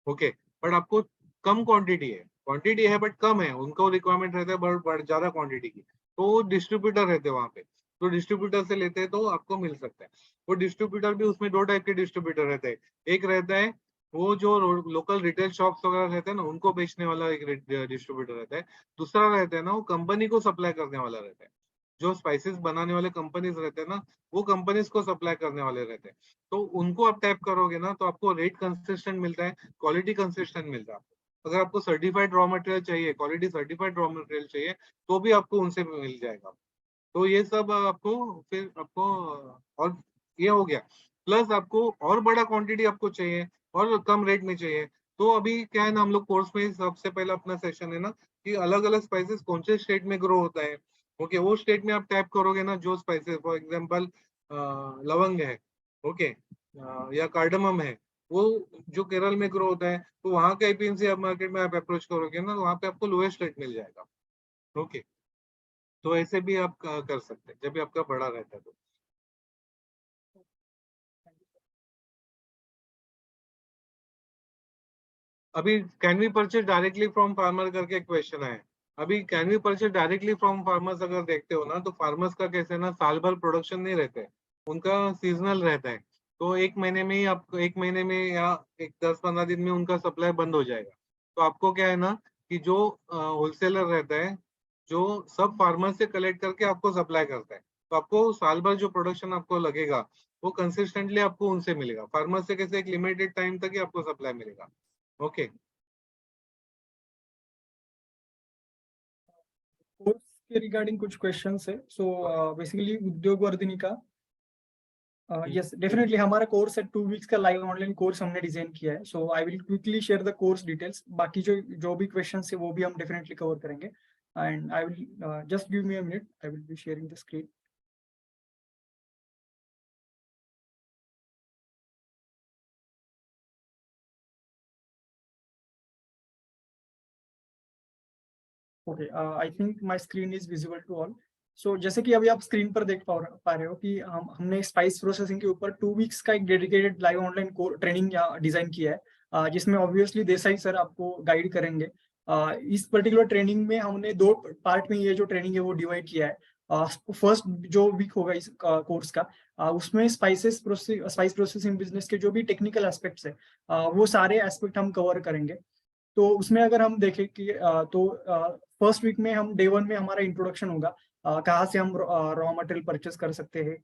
ओके, बट आपको कम क्वांटिटी है बट कम है, उनको रिक्वायरमेंट रहता है बड़ ज्यादा क्वांटिटी की, तो डिस्ट्रीब्यूटर रहते हैं वहां पे, तो डिस्ट्रीब्यूटर से लेते हैं तो आपको मिल सकता है। वो डिस्ट्रीब्यूटर भी, उसमें 2 टाइप के डिस्ट्रीब्यूटर रहते हैं। एक रहता है वो जो लोकल रिटेल शॉप्स वगैरह रहते हैं ना, उनको बेचने वाला एक डिस्ट्रीब्यूटर रहता है। दूसरा रहता है ना, वो कंपनी को सप्लाई करने वाला रहता है। जो स्पाइसेस बनाने वाले कंपनीज रहते हैं ना, वो कंपनीज को सप्लाई करने वाले रहते हैं। तो उनको आप टैप करोगे ना तो आपको रेट कंसिस्टेंट मिलता है, क्वालिटी कंसिस्टेंट मिलता है आपको। अगर आपको सर्टिफाइड रॉ मटेरियल चाहिए, क्वालिटी सर्टिफाइड रॉ मटेरियल चाहिए, तो भी आपको उनसे मिल जाएगा। तो ये सब आपको, फिर आपको और ये हो गया। प्लस आपको और बड़ा क्वांटिटी आपको चाहिए और कम रेट में चाहिए, तो अभी क्या है ना, हम लोग कोर्स में सबसे पहला अपना सेशन है ना कि अलग अलग स्पाइसेस कौन से स्टेट में ग्रो होता है। ओके, वो स्टेट में आप टैप करोगे ना, जो स्पाइसेस फॉर एग्जांपल लवंग है, ओके, या कार्डमम है, वो जो केरल में ग्रो होता है, तो वहाँ का एपीएमसी आप मार्केट में आप अप्रोच करोगे ना, वहाँ पे आपको लोएस्ट रेट मिल जाएगा। ओके, तो ऐसे भी आप कर सकते हैं जब भी आपका बड़ा रहता है तो। अभी can we purchase directly from farmer करके क्वेश्चन है। अभी can we purchase directly from farmers अगर देखते हो ना, तो फार्मर्स का कैसे ना, साल भर प्रोडक्शन नहीं रहते, उनका सीजनल रहता है। तो एक महीने में ही आप, एक महीने में या एक 10-15 दिन में उनका सप्लाई बंद हो जाएगा। तो आपको क्या है ना कि जो होलसेलर रहता है, जो सब फार्मर से कलेक्ट करके आपको सप्लाई करता है, तो आपको साल भर जो प्रोडक्शन आपको लगेगा वो कंसिस्टेंटली आपको उनसे मिलेगा। फार्मर से कैसे एक लिमिटेड टाइम तक ही आपको सप्लाई मिलेगा। ओके, कोर्स के रिगार्डिंग कुछ क्वेश्चंस है, सो बेसिकली उद्योग वर्धिनी का यस डेफिनेटली हमारा कोर्स है 2 वीक्स का लाइव ऑनलाइन कोर्स हमने डिजाइन किया है, so I will quickly share the course details. बाकी जो जो भी क्वेश्चंस है वो भी हम डेफिनेटली कवर करेंगे, and I will just give me a minute, I will be sharing the screen. Okay, I think my screen is visible to all. So जैसे कि अभी आप स्क्रीन पर देख पा रहे हो कि हमने स्पाइस प्रोसेसिंग के ऊपर 2 वीक्स का एक dedicated live online training design किया है, जिसमें ऑब्वियसली देसाई सर आपको गाइड करेंगे। इस पर्टिकुलर ट्रेनिंग में हमने 2 पार्ट में ये जो ट्रेनिंग है वो डिवाइड किया है। फर्स्ट जो वीक होगा इस कोर्स का, उसमें स्पाइस प्रोसेसिंग बिजनेस के जो भी टेक्निकल एस्पेक्ट्स है, वो सारे एस्पेक्ट हम कवर करेंगे। तो उसमें अगर हम देखें कि तो फर्स्ट वीक में हम डे 1 में हमारा इंट्रोडक्शन होगा, कहाँ से हम रॉ मटेरियल परचेस कर सकते हैं,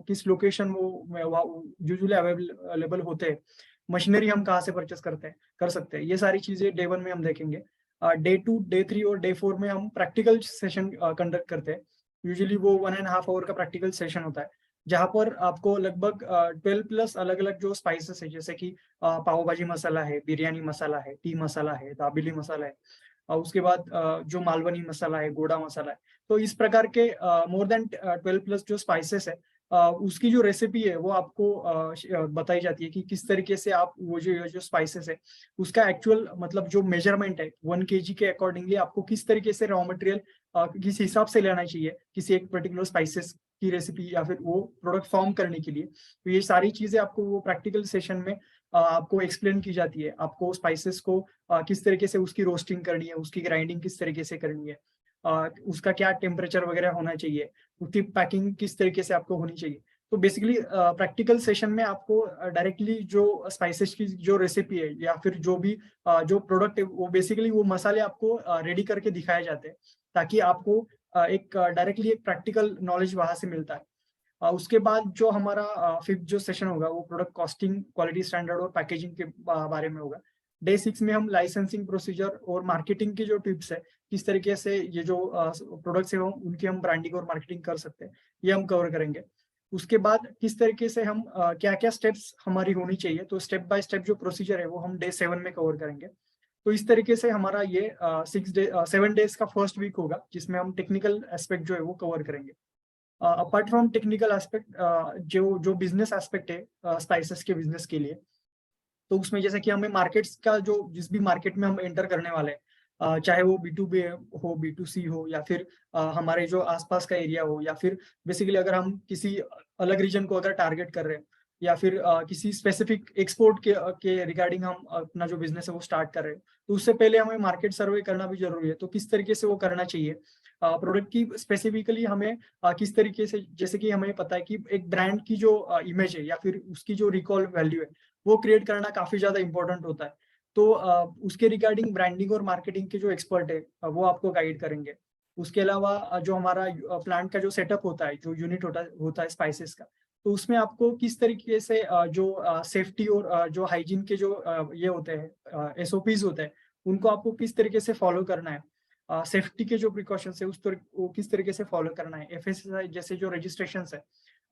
किस लोकेशन वो यूजुअली अवेलेबल होते हैं, मशीनरी हम कहाँ से परचेस कर सकते हैं, ये सारी चीजें डे 1 में हम देखेंगे। डे 2, डे 3 और डे 4 में हम प्रैक्टिकल सेशन कंडक्ट करते हैं। यूजुअली वो 1.5 आवर का प्रैक्टिकल सेशन होता है, जहाँ पर आपको लगभग 12+ अलग अलग जो स्पाइसेस है, जैसे कि पाव भाजी मसाला है, बिरयानी मसाला है, टी मसाला है, दाबेली मसाला है, उसके बाद जो मालवनी मसाला है, गोड़ा मसाला है। तो इस प्रकार के मोर देन 12+ जो स्पाइसेस है, उसकी जो रेसिपी है वो आपको बताई जाती है कि किस तरीके से आप वो जो स्पाइसेस है उसका एक्चुअल मतलब जो मेजरमेंट है 1 kg के अकॉर्डिंगली आपको किस तरीके से रॉ मटेरियल किस हिसाब से लेना चाहिए किसी एक पर्टिकुलर स्पाइसेस की रेसिपी या फिर वो प्रोडक्ट फॉर्म करने के लिए। तो ये सारी चीजें आपको वो प्रैक्टिकल सेशन में आपको एक्सप्लेन की जाती है। आपको स्पाइसेस को किस तरीके से उसकी रोस्टिंग करनी है, उसकी ग्राइंडिंग किस तरीके से करनी है, उसका क्या टेम्परेचर वगैरह होना चाहिए, उसकी पैकिंग किस तरीके से आपको होनी चाहिए। तो बेसिकली प्रैक्टिकल सेशन में आपको डायरेक्टली जो स्पाइसेस की जो रेसिपी है या फिर जो भी जो प्रोडक्ट है वो बेसिकली वो मसाले आपको रेडी करके दिखाए जाते हैं, ताकि आपको एक डायरेक्टली एक प्रैक्टिकल नॉलेज वहां से मिलता है। उसके बाद जो हमारा 5th जो सेशन होगा वो प्रोडक्ट कॉस्टिंग, क्वालिटी स्टैंडर्ड और पैकेजिंग के बारे में होगा। डे 6 में हम लाइसेंसिंग प्रोसीजर और मार्केटिंग की जो टिप्स है, किस तरीके से ये जो प्रोडक्ट्स है उनकी हम ब्रांडिंग और मार्केटिंग कर सकते हैं, ये हम कवर करेंगे। उसके बाद किस तरीके से हम क्या क्या स्टेप्स हमारी होनी चाहिए, तो स्टेप बाय स्टेप जो प्रोसीजर है वो हम डे 7 में कवर करेंगे। तो इस तरीके से हमारा ये 7 डेज का फर्स्ट वीक होगा, जिसमें हम टेक्निकल एस्पेक्ट जो है वो कवर करेंगे। अपार्ट फ्रॉम टेक्निकल एस्पेक्ट, जो जो बिजनेस एस्पेक्ट है स्पाइसेस के बिजनेस के लिए, तो उसमें जैसे कि हमें मार्केट्स का जो जिस भी मार्केट में हम एंटर करने वाले हैं, चाहे वो B2B हो, B2C हो, या फिर हमारे जो आसपास का एरिया हो, या फिर बेसिकली अगर हम किसी अलग रीजन को अगर टारगेट कर रहे हैं, या फिर किसी स्पेसिफिक एक्सपोर्ट के रिगार्डिंग हम अपना जो बिजनेस है वो स्टार्ट कर रहे हैं, तो उससे पहले हमें मार्केट सर्वे करना भी जरूरी है। तो किस तरीके से वो करना चाहिए, प्रोडक्ट की स्पेसिफिकली हमें किस तरीके से, जैसे कि हमें पता है कि एक ब्रांड की जो इमेज है या फिर उसकी जो रिकॉल वैल्यू है वो क्रिएट करना काफी ज्यादा इंपॉर्टेंट होता है। तो उसके रिगार्डिंग ब्रांडिंग और मार्केटिंग के जो एक्सपर्ट है वो आपको गाइड करेंगे। उसके अलावा जो हमारा प्लांट का जो सेटअप होता है, जो यूनिट होता है स्पाइसेस का, तो उसमें आपको किस तरीके से जो सेफ्टी और जो हाइजीन के जो ये होते हैं SOPs होते हैं, उनको आपको किस तरीके से फॉलो करना है, सेफ्टी के जो प्रिकॉशंस है वो किस तरीके से फॉलो करना है, FSSAI जैसे जो रजिस्ट्रेशन है,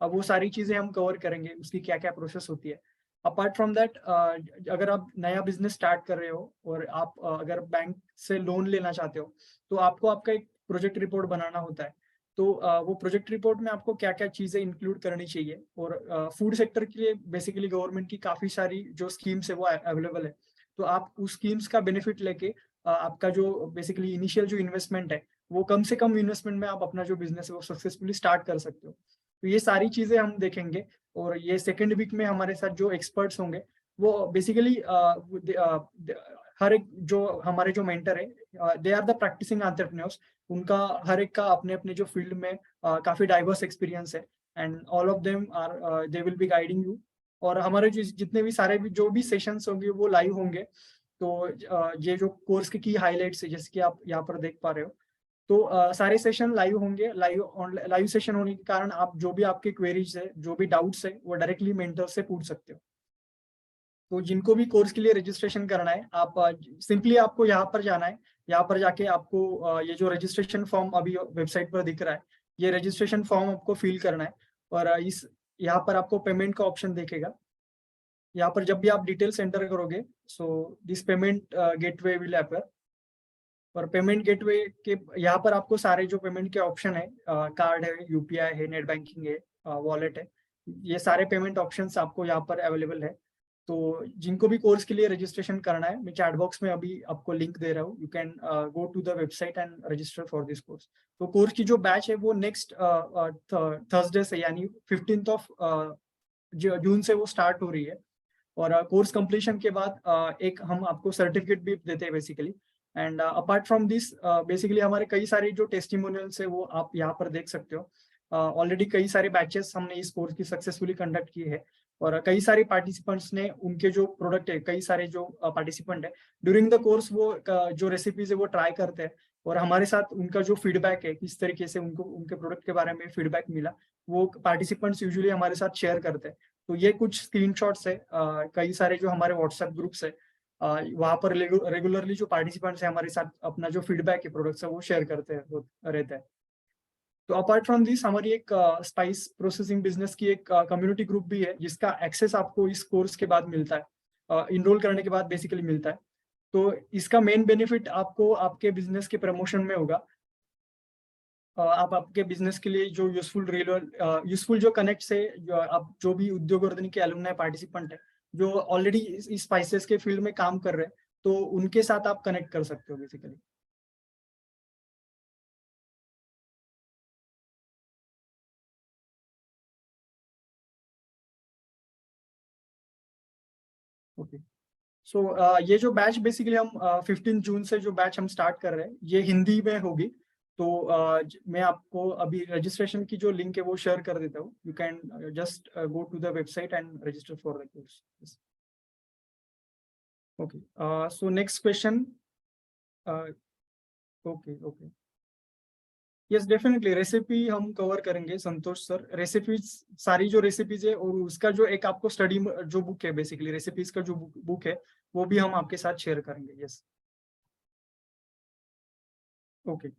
वो सारी चीजें हम कवर करेंगे, उसकी क्या क्या प्रोसेस होती है। अपार्ट फ्रॉम दैट, अगर आप नया बिजनेस स्टार्ट कर रहे हो और आप अगर बैंक से लोन लेना चाहते हो, तो आपको आपका एक प्रोजेक्ट रिपोर्ट बनाना होता है। तो वो प्रोजेक्ट रिपोर्ट में आपको क्या क्या चीजें इंक्लूड करनी चाहिए, और फूड सेक्टर के लिए बेसिकली गवर्नमेंट की काफी सारी जो स्कीम्स है वो अवेलेबल है। तो आप उस स्कीम्स का बेनिफिट लेके आपका जो बेसिकली इनिशियल जो इन्वेस्टमेंट है, वो कम से कम इन्वेस्टमेंट में आप अपना जो बिजनेस है वो सक्सेसफुली स्टार्ट कर सकते हो। तो ये सारी चीजें हम देखेंगे। और ये सेकेंड वीक में हमारे साथ जो एक्सपर्ट्स होंगे वो बेसिकली हर एक जो हमारे जो मेंटर है, they are the practising entrepreneurs. उनका हर एक का अपने अपने जो फील्ड में काफी डाइवर्स एक्सपीरियंस है, and all of them are they will be guiding you. और हमारे जितने भी सारे जो भी सेशंस होंगे वो लाइव होंगे। तो ये जो कोर्स की हाईलाइट्स है, जैसे कि आप यहाँ पर देख पा रहे हो, तो सारे सेशन लाइव होंगे। लाइव सेशन होने के कारण आप जो भी आपके क्वेरीज है, जो भी डाउट्स है, वो डायरेक्टली मेंटर से पूछ सकते हो। तो जिनको भी कोर्स के लिए रजिस्ट्रेशन करना है, आप सिंपली आपको यहाँ पर जाना है। यहाँ पर जाके आपको ये जो रजिस्ट्रेशन फॉर्म अभी वेबसाइट पर दिख रहा है, ये रजिस्ट्रेशन फॉर्म आपको फिल करना है। और इस यहाँ पर आपको पेमेंट का ऑप्शन दिखेगा। यहाँ पर जब भी आप डिटेल्स एंटर करोगे, so this payment gateway will appear. और पेमेंट गेटवे के यहाँ पर आपको सारे जो पेमेंट के ऑप्शन है, कार्ड है, UPI है, नेट बैंकिंग है, वॉलेट है, ये सारे पेमेंट ऑप्शंस आपको यहाँ पर अवेलेबल है। तो जिनको भी कोर्स के लिए रजिस्ट्रेशन करना है, मैं चैट बॉक्स में अभी आपको लिंक दे रहा हूँ, you can go to the website and register for this course. तो कोर्स की जो बैच है वो नेक्स्ट थर्सडे से यानी 15th ऑफ जून से वो स्टार्ट हो रही है। और कोर्स कंप्लीशन के बाद एक हम आपको सर्टिफिकेट भी देते हैं basically. And apart from this basically हमारे कई सारे जो टेस्टिमोनियल्स है वो आप यहाँ पर देख सकते हो। ऑलरेडी कई सारे बैचेस हमने इस कोर्स की सक्सेसफुली कंडक्ट किए हैं, और कई सारे पार्टिसिपेंट्स ने उनके जो प्रोडक्ट है, कई सारे जो पार्टिसिपेंट है ड्यूरिंग द कोर्स वो जो रेसिपीज है वो ट्राई करते हैं, और हमारे साथ उनका जो फीडबैक है, किस तरीके से उनको उनके प्रोडक्ट के बारे में फीडबैक मिला, वो पार्टिसिपेंट्स यूजुअली हमारे साथ शेयर करते हैं। तो ये कुछ स्क्रीनशॉट्स है, कई सारे जो हमारे व्हाट्सएप ग्रुप्स है, वहाँ पर रेगुलरली जो पार्टिसिपेंट्स है हमारे साथ अपना जो फीडबैक है प्रोडक्ट्स है वो शेयर करते हैं, वो रहता है। तो अपार्ट फ्रॉम दिस हमारी एक स्पाइस प्रोसेसिंग बिजनेस की एक कम्युनिटी ग्रुप भी है, जिसका एक्सेस आपको इस कोर्स के बाद मिलता है, इनरोल करने के बाद बेसिकली मिलता है। तो इसका मेन बेनिफिट आपको आपके बिजनेस के प्रमोशन में होगा। आप आपके बिजनेस के लिए जो यूजफुल जो कनेक्ट है, जो आप जो भी उद्योग वर्धनी के एलुमनाई पार्टिसिपेंट है जो ऑलरेडी इस स्पाइसेस के फील्ड में काम कर रहे हैं, तो उनके साथ आप कनेक्ट कर सकते हो बेसिकली। ओके। सो ये जो बैच बेसिकली हम 15 जून से जो बैच हम स्टार्ट कर रहे हैं ये हिंदी में होगी। तो मैं आपको अभी रजिस्ट्रेशन की जो लिंक है वो शेयर कर देता हूँ, you can just go to the website and register for the course. Okay, so next question. Okay okay, yes definitely recipe हम कवर करेंगे संतोष सर। रेसिपीज, सारी जो रेसिपीज है और उसका जो एक आपको स्टडी जो बुक है बेसिकली रेसिपीज का जो बुक है वो भी हम आपके साथ शेयर करेंगे। Yes, okay.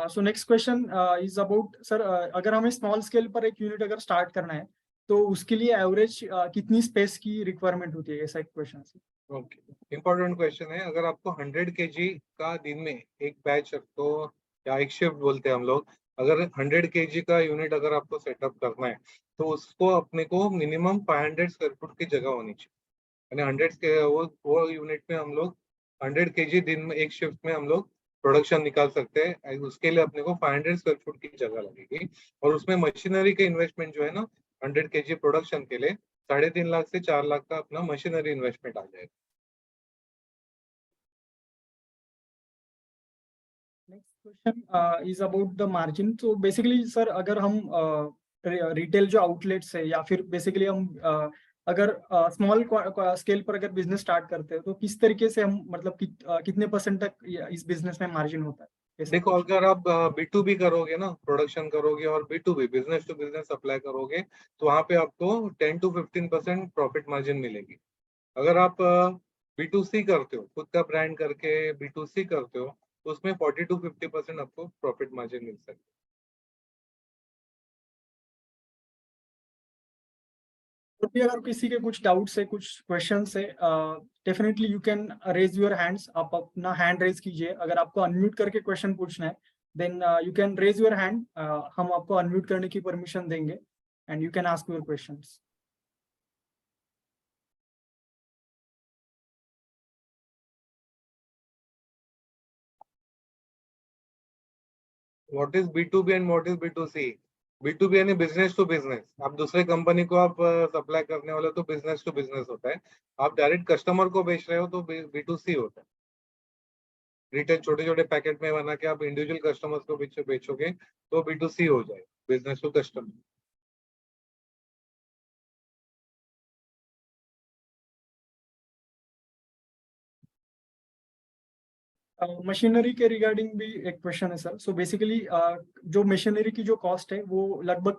So next question is about sir, अगर हमें स्मॉल स्केल पर एक यूनिट अगर स्टार्ट करना है तो उसके लिए एवरेज कितनी स्पेस की रिक्वायरमेंट होती है, ऐसा एक क्वेश्चन है। ओके, इम्पोर्टेंट क्वेश्चन है। अगर आपको 100 kg का दिन में एक बैच तो या एक शिफ्ट बोलते हैं हम लोग, अगर 100 kg का यूनिट अगर आपको सेटअप करना है तो उसको अपने को मिनिमम 500 स्क्वायर फुट की जगह होनी चाहिए। यानी 100 के वो यूनिट में हम लोग 100 kg दिन में एक शिफ्ट में हम लोग प्रोडक्शन निकाल सकते हैं। उसके लिए अपने को 500 स्क्वायर फुट की जगह लगेगी, और उसमें मशीनरी के इन्वेस्टमेंट जो है ना 100 kg प्रोडक्शन के लिए 3.5 लाख से 4 लाख का अपना मशीनरी इन्वेस्टमेंट आ जाएगा। Next question is about the margin. तो बेसिकली सर अगर हम रिटेल जो आउटलेट्स है या फिर बेसिकली हम अगर स्मॉल स्केल पर अगर बिजनेस स्टार्ट करते हैं तो किस तरीके से हम मतलब कितने परसेंट तक इस बिजनेस में मार्जिन होता है, ऐसा देखो, कुछ। अगर आप B2B करोगे ना, प्रोडक्शन करोगे और B2B business to business supply करोगे, तो वहां पे आपको 10 to 15% प्रॉफिट मार्जिन मिलेगी। अगर आप B2C करते हो, खुद का ब्रांड करके B2C करते हो, तो उसमें 40 to 50% आपको प्रॉफिट मार्जिन मिल सकती है। तो भी अगर किसी के कुछ डाउट्स है, कुछ क्वेश्चंस है, definitely you can raise your hands. आप अपना हैंड रेज कीजिए। अगर आपको अनम्यूट करके क्वेश्चन पूछना है then you can raise your hand, हम आपको अनम्यूट करने की परमिशन देंगे and you can ask your questions. What is B2B and what is B2C? B2B यानी बिजनेस टू बिजनेस। आप दूसरे कंपनी को आप सप्लाई करने वाले हो तो बिजनेस टू बिजनेस होता है। आप डायरेक्ट कस्टमर को बेच रहे हो तो B2C होता है। रिटेल छोटे छोटे पैकेट में बना के आप इंडिविजुअल कस्टमर्स को बेचोगे तो B2C हो जाए, बिजनेस टू कस्टमर। मशीनरी के रिगार्डिंग भी एक क्वेश्चन है सर। सो बेसिकली जो मशीनरी की जो कॉस्ट है वो लगभग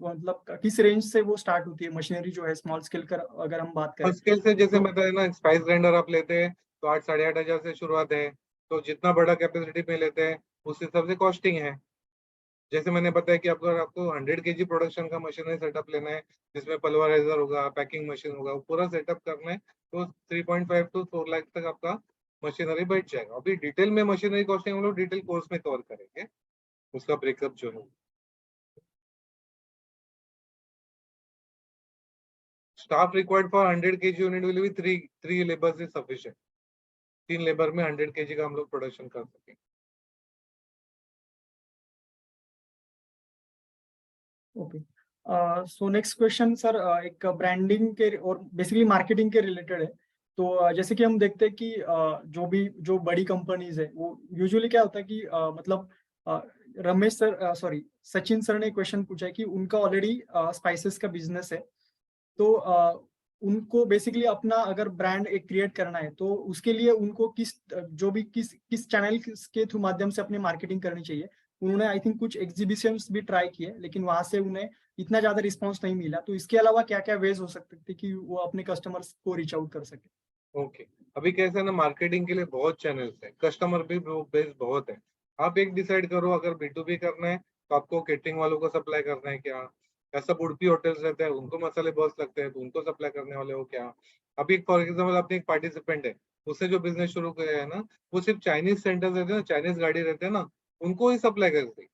मतलब किस रेंज से वो स्टार्ट होती है मशीनरी जो है स्मॉल स्केल का अगर हम बात और करें स्केल से जैसे तो। बताया ना, स्पाइस ग्राइंडर आप लेते हैं तो 8 साढ़े 8 हजार से शुरुआत है। तो जितना बड़ा कैपेसिटी में लेते हैं उस हिसाब से कॉस्टिंग है। जैसे मैंने बताया कि आपको अगर आपको 100 kg प्रोडक्शन का मशीनरी सेटअप लेना है, जिसमें पल्वराइजर होगा, पैकिंग मशीन होगा, वो पूरा सेटअप करना है, तो 3.5 to 4 लाख तक आपका मशीनरी बैठ जाएगा। अभी डिटेल में मशीनरी कॉस्टिंग हम लोग डिटेल कोर्स में कवर करेंगे, उसका ब्रेकअप जो है। staff required for 100 kg unit will be three labors is sufficient. 3 labour में 100 kg का हम लोग प्रोडक्शन कर सकें. Okay, so next question sir, एक ब्रांडिंग के और बेसिकली मार्केटिंग के रिलेटेड है. तो जैसे कि हम देखते हैं कि जो बड़ी कंपनीज है वो यूजुअली क्या होता है कि मतलब Ramesh sir, sorry Sachin sir ने क्वेश्चन पूछा है कि उनका ऑलरेडी स्पाइसेस का बिजनेस है. तो उनको बेसिकली अपना अगर ब्रांड एक क्रिएट करना है तो उसके लिए उनको किस चैनल के थ्रू माध्यम से अपनी मार्केटिंग करनी चाहिए. उन्होंने आई थिंक कुछ एग्जीबिशंस भी ट्राई किए लेकिन वहां से उन्हें इतना ज्यादा रिस्पांस नहीं मिला. तो इसके अलावा क्या क्या वेज हो सकते थे कि वो अपने कस्टमर्स को रीच आउट कर सके. ओके, अभी कैसा है ना, मार्केटिंग के लिए बहुत चैनल्स है, कस्टमर भी बेस बहुत है. आप एक डिसाइड करो, अगर B2B करना है तो आपको केटरिंग वालों को सप्लाई करना है क्या, या सब उड़पी होटल्स रहते हैं उनको मसाले बहुत लगते हैं तो उनको सप्लाई करने वाले हो क्या. अभी फॉर एग्जाम्पल अपने एक पार्टिसिपेंट है, उसने जो बिजनेस शुरू किया है ना, वो सिर्फ चाइनीज सेंटर्स रहते हैं ना, चाइनीज गाड़ी रहते हैं ना, उनको ही सप्लाई करते हैं.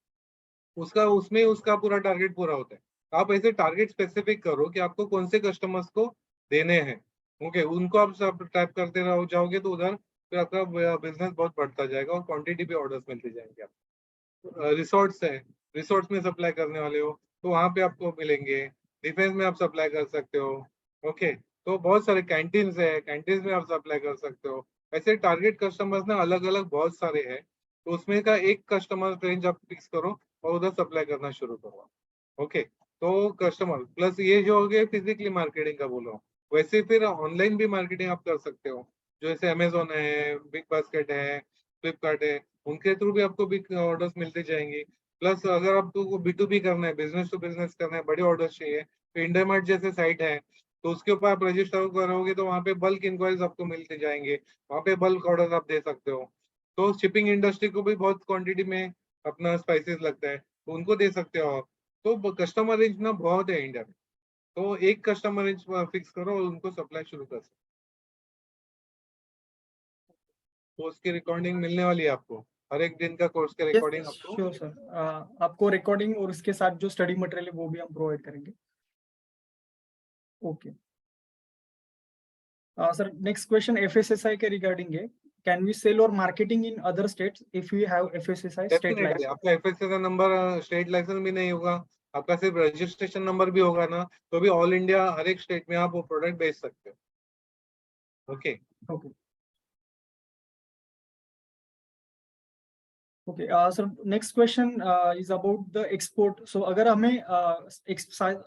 उसका पूरा टारगेट पूरा होता है. आप ऐसे टारगेट स्पेसिफिक करो कि आपको कौन से कस्टमर्स को देने हैं. ओके, उनको आप सब टाइप करते रहो जाओगे तो उधर फिर आपका बिजनेस बहुत बढ़ता जाएगा और क्वांटिटी पे ऑर्डर्स मिलते जाएंगे. आप रिसोर्ट्स है, रिसोर्ट्स में सप्लाई करने वाले हो तो वहां पे आपको मिलेंगे. डिफेंस में आप सप्लाई कर सकते हो. ओके, तो बहुत सारे कैंटीन्स है, कैंटीन्स में आप सप्लाई कर सकते हो. ऐसे टारगेट कस्टमर्स ना अलग अलग बहुत सारे हैं, तो उसमें का एक कस्टमर रेंज आप फिक्स करो और उधर सप्लाई करना शुरू करो. ओके, तो कस्टमर प्लस ये जो हो गया फिजिकली मार्केटिंग का बोलो, वैसे फिर ऑनलाइन भी मार्केटिंग आप कर सकते हो. जो जैसे अमेजोन है, बिग बास्केट है, फ्लिपकार्ट है, उनके थ्रू भी आपको बिग ऑर्डर्स मिलते जाएंगे. प्लस अगर आपको B2B करना है, बिजनेस टू बिजनेस करना है, बड़े ऑर्डर्स चाहिए, तो इंडिया मार्ट जैसे साइट है तो उसके ऊपर आप रजिस्टर करोगे तो वहाँ पे बल्क इंक्वायरीज आपको मिलते जाएंगे, वहाँ पे बल्क ऑर्डर आप दे सकते हो. तो शिपिंग इंडस्ट्री को भी बहुत क्वांटिटी में अपना स्पाइसेस लगता है तो उनको दे सकते हो आप. तो कस्टमर रेंज ना बहुत है इंडिया में, तो एक कस्टमर रेंज फिक्स करो और उनको सप्लाई शुरू कर सकते. तो उसकी रिकॉर्डिंग मिलने वाली है आपको, हर एक दिन का कोर्स के रिकॉर्डिंग आपको. श्योर सर, आपको रिकॉर्डिंग और उसके साथ जो स्टडी मटेरियल है वो भी हम प्रोवाइड करेंगे. Okay sir, next question FSSI के रिगार्डिंग है. कैन वी सेल और marketing in other states if we have FSSI state definitely licence. आपका FSSI नंबर, स्टेट लाइसेंस भी नहीं होगा, आपका सिर्फ रजिस्ट्रेशन नंबर भी होगा ना, तो भी ऑल इंडिया हर एक स्टेट में आप वो प्रोडक्ट बेच सकते हो. Okay. Okay okay sir, next question is about the export. So अगर हमें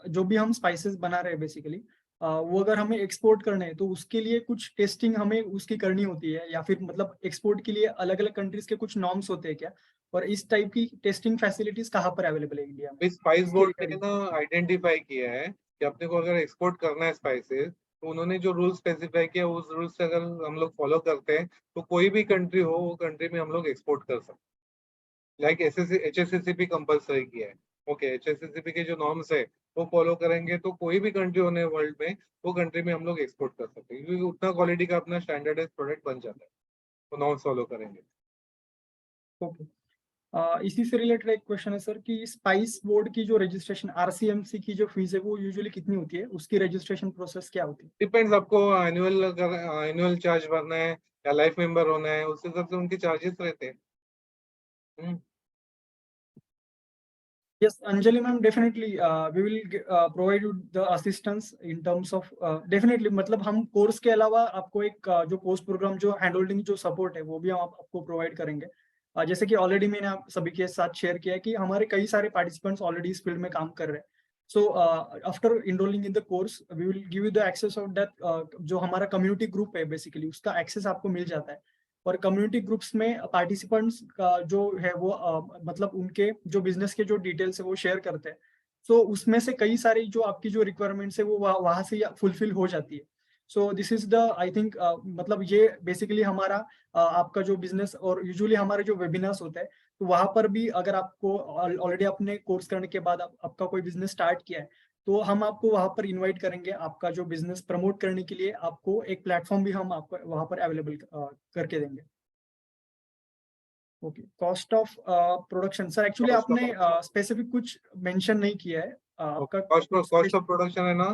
जो भी हम स्पाइसेस बना रहे हैं बेसिकली, वो अगर हमें एक्सपोर्ट करने हैं तो उसके लिए कुछ टेस्टिंग हमें उसकी करनी होती है या फिर मतलब एक्सपोर्ट के लिए अलग अलग कंट्रीज के कुछ नॉर्म्स होते हैं क्या, और इस टाइप की टेस्टिंग फैसिलिटीज कहाँ पर अवेलेबल है इंडिया में. इस स्पाइस इसके बोर्ड ने रिगार्डिंग. ना आइडेंटिफाई किया है कि अपने को अगर एक्सपोर्ट करना है स्पाइसेस, तो उन्होंने जो रूल स्पेसिफाई किया उस रूल से अगर हम लोग फॉलो करते हैं तो कोई भी कंट्री हो वो कंट्री में हम लोग एक्सपोर्ट कर सकते हैं. लाइक HACCP कंपलसरी किया है. ओके, HACCP के जो नॉर्म्स है वो फॉलो करेंगे तो कोई भी कंट्री होने वर्ल्ड में वो कंट्री में हम लोग एक्सपोर्ट कर सकते हैं, क्योंकि उतना क्वालिटी का अपना स्टैंडर्डाइज प्रोडक्ट बन जाता है तो नॉर्म्स फॉलो करेंगे. ओके, इसी से रिलेटेड एक क्वेश्चन है सर कि स्पाइस बोर्ड की जो रजिस्ट्रेशन RCMC की जो फीस है वो यूजुअली कितनी होती है, उसकी रजिस्ट्रेशन प्रोसेस क्या होती है. डिपेंड्स, आपको एनुअल चार्ज भरना है या लाइफ मेंबर होना है, उस हिसाब से उनके चार्जेस रहते हैं. हम्म. Yes, Anjali ma'am, definitely we will provide you the assistance in terms of definitely. मतलब हम कोर्स के अलावा आपको एक जो पोस्ट प्रोग्राम जो हैंड होल्डिंग जो सपोर्ट है वो भी हम आपको प्रोवाइड करेंगे. जैसे कि ऑलरेडी मैंने आप सभी के साथ शेयर किया है कि हमारे कई सारे पार्टिसिपेंट्स ऑलरेडी इस फील्ड में काम कर रहे हैं. So after enrolling in the course we will give you the access of that. जो हमारा कम्युनिटी ग्रुप है बेसिकली उसका एक्सेस आपको मिल जाता है. और कम्युनिटी ग्रुप्स में पार्टिसिपेंट्स का जो है वो मतलब उनके जो बिजनेस के जो डिटेल्स है वो शेयर करते हैं. सो उसमें से कई सारी जो आपकी जो रिक्वायरमेंट्स है वो वहां से फुलफिल हो जाती है. So this is the I think मतलब ये बेसिकली हमारा आपका जो बिजनेस और यूजुअली हमारे जो वेबिनार्स होते हैं तो वहां पर भी अगर आपको ऑलरेडी अपने कोर्स करने के बाद आपका कोई बिजनेस स्टार्ट किया है तो हम आपको वहां पर इनवाइट करेंगे. आपका जो बिजनेस प्रमोट करने के लिए आपको एक प्लेटफॉर्म भी हम आपको वहां पर अवेलेबल करके देंगे. Okay, cost of production sir, actually cost आपने ऑफ स्पेसिफिक कुछ मेंशन नहीं किया है. आपका कॉस्ट ऑफ प्रोडक्शन है ना,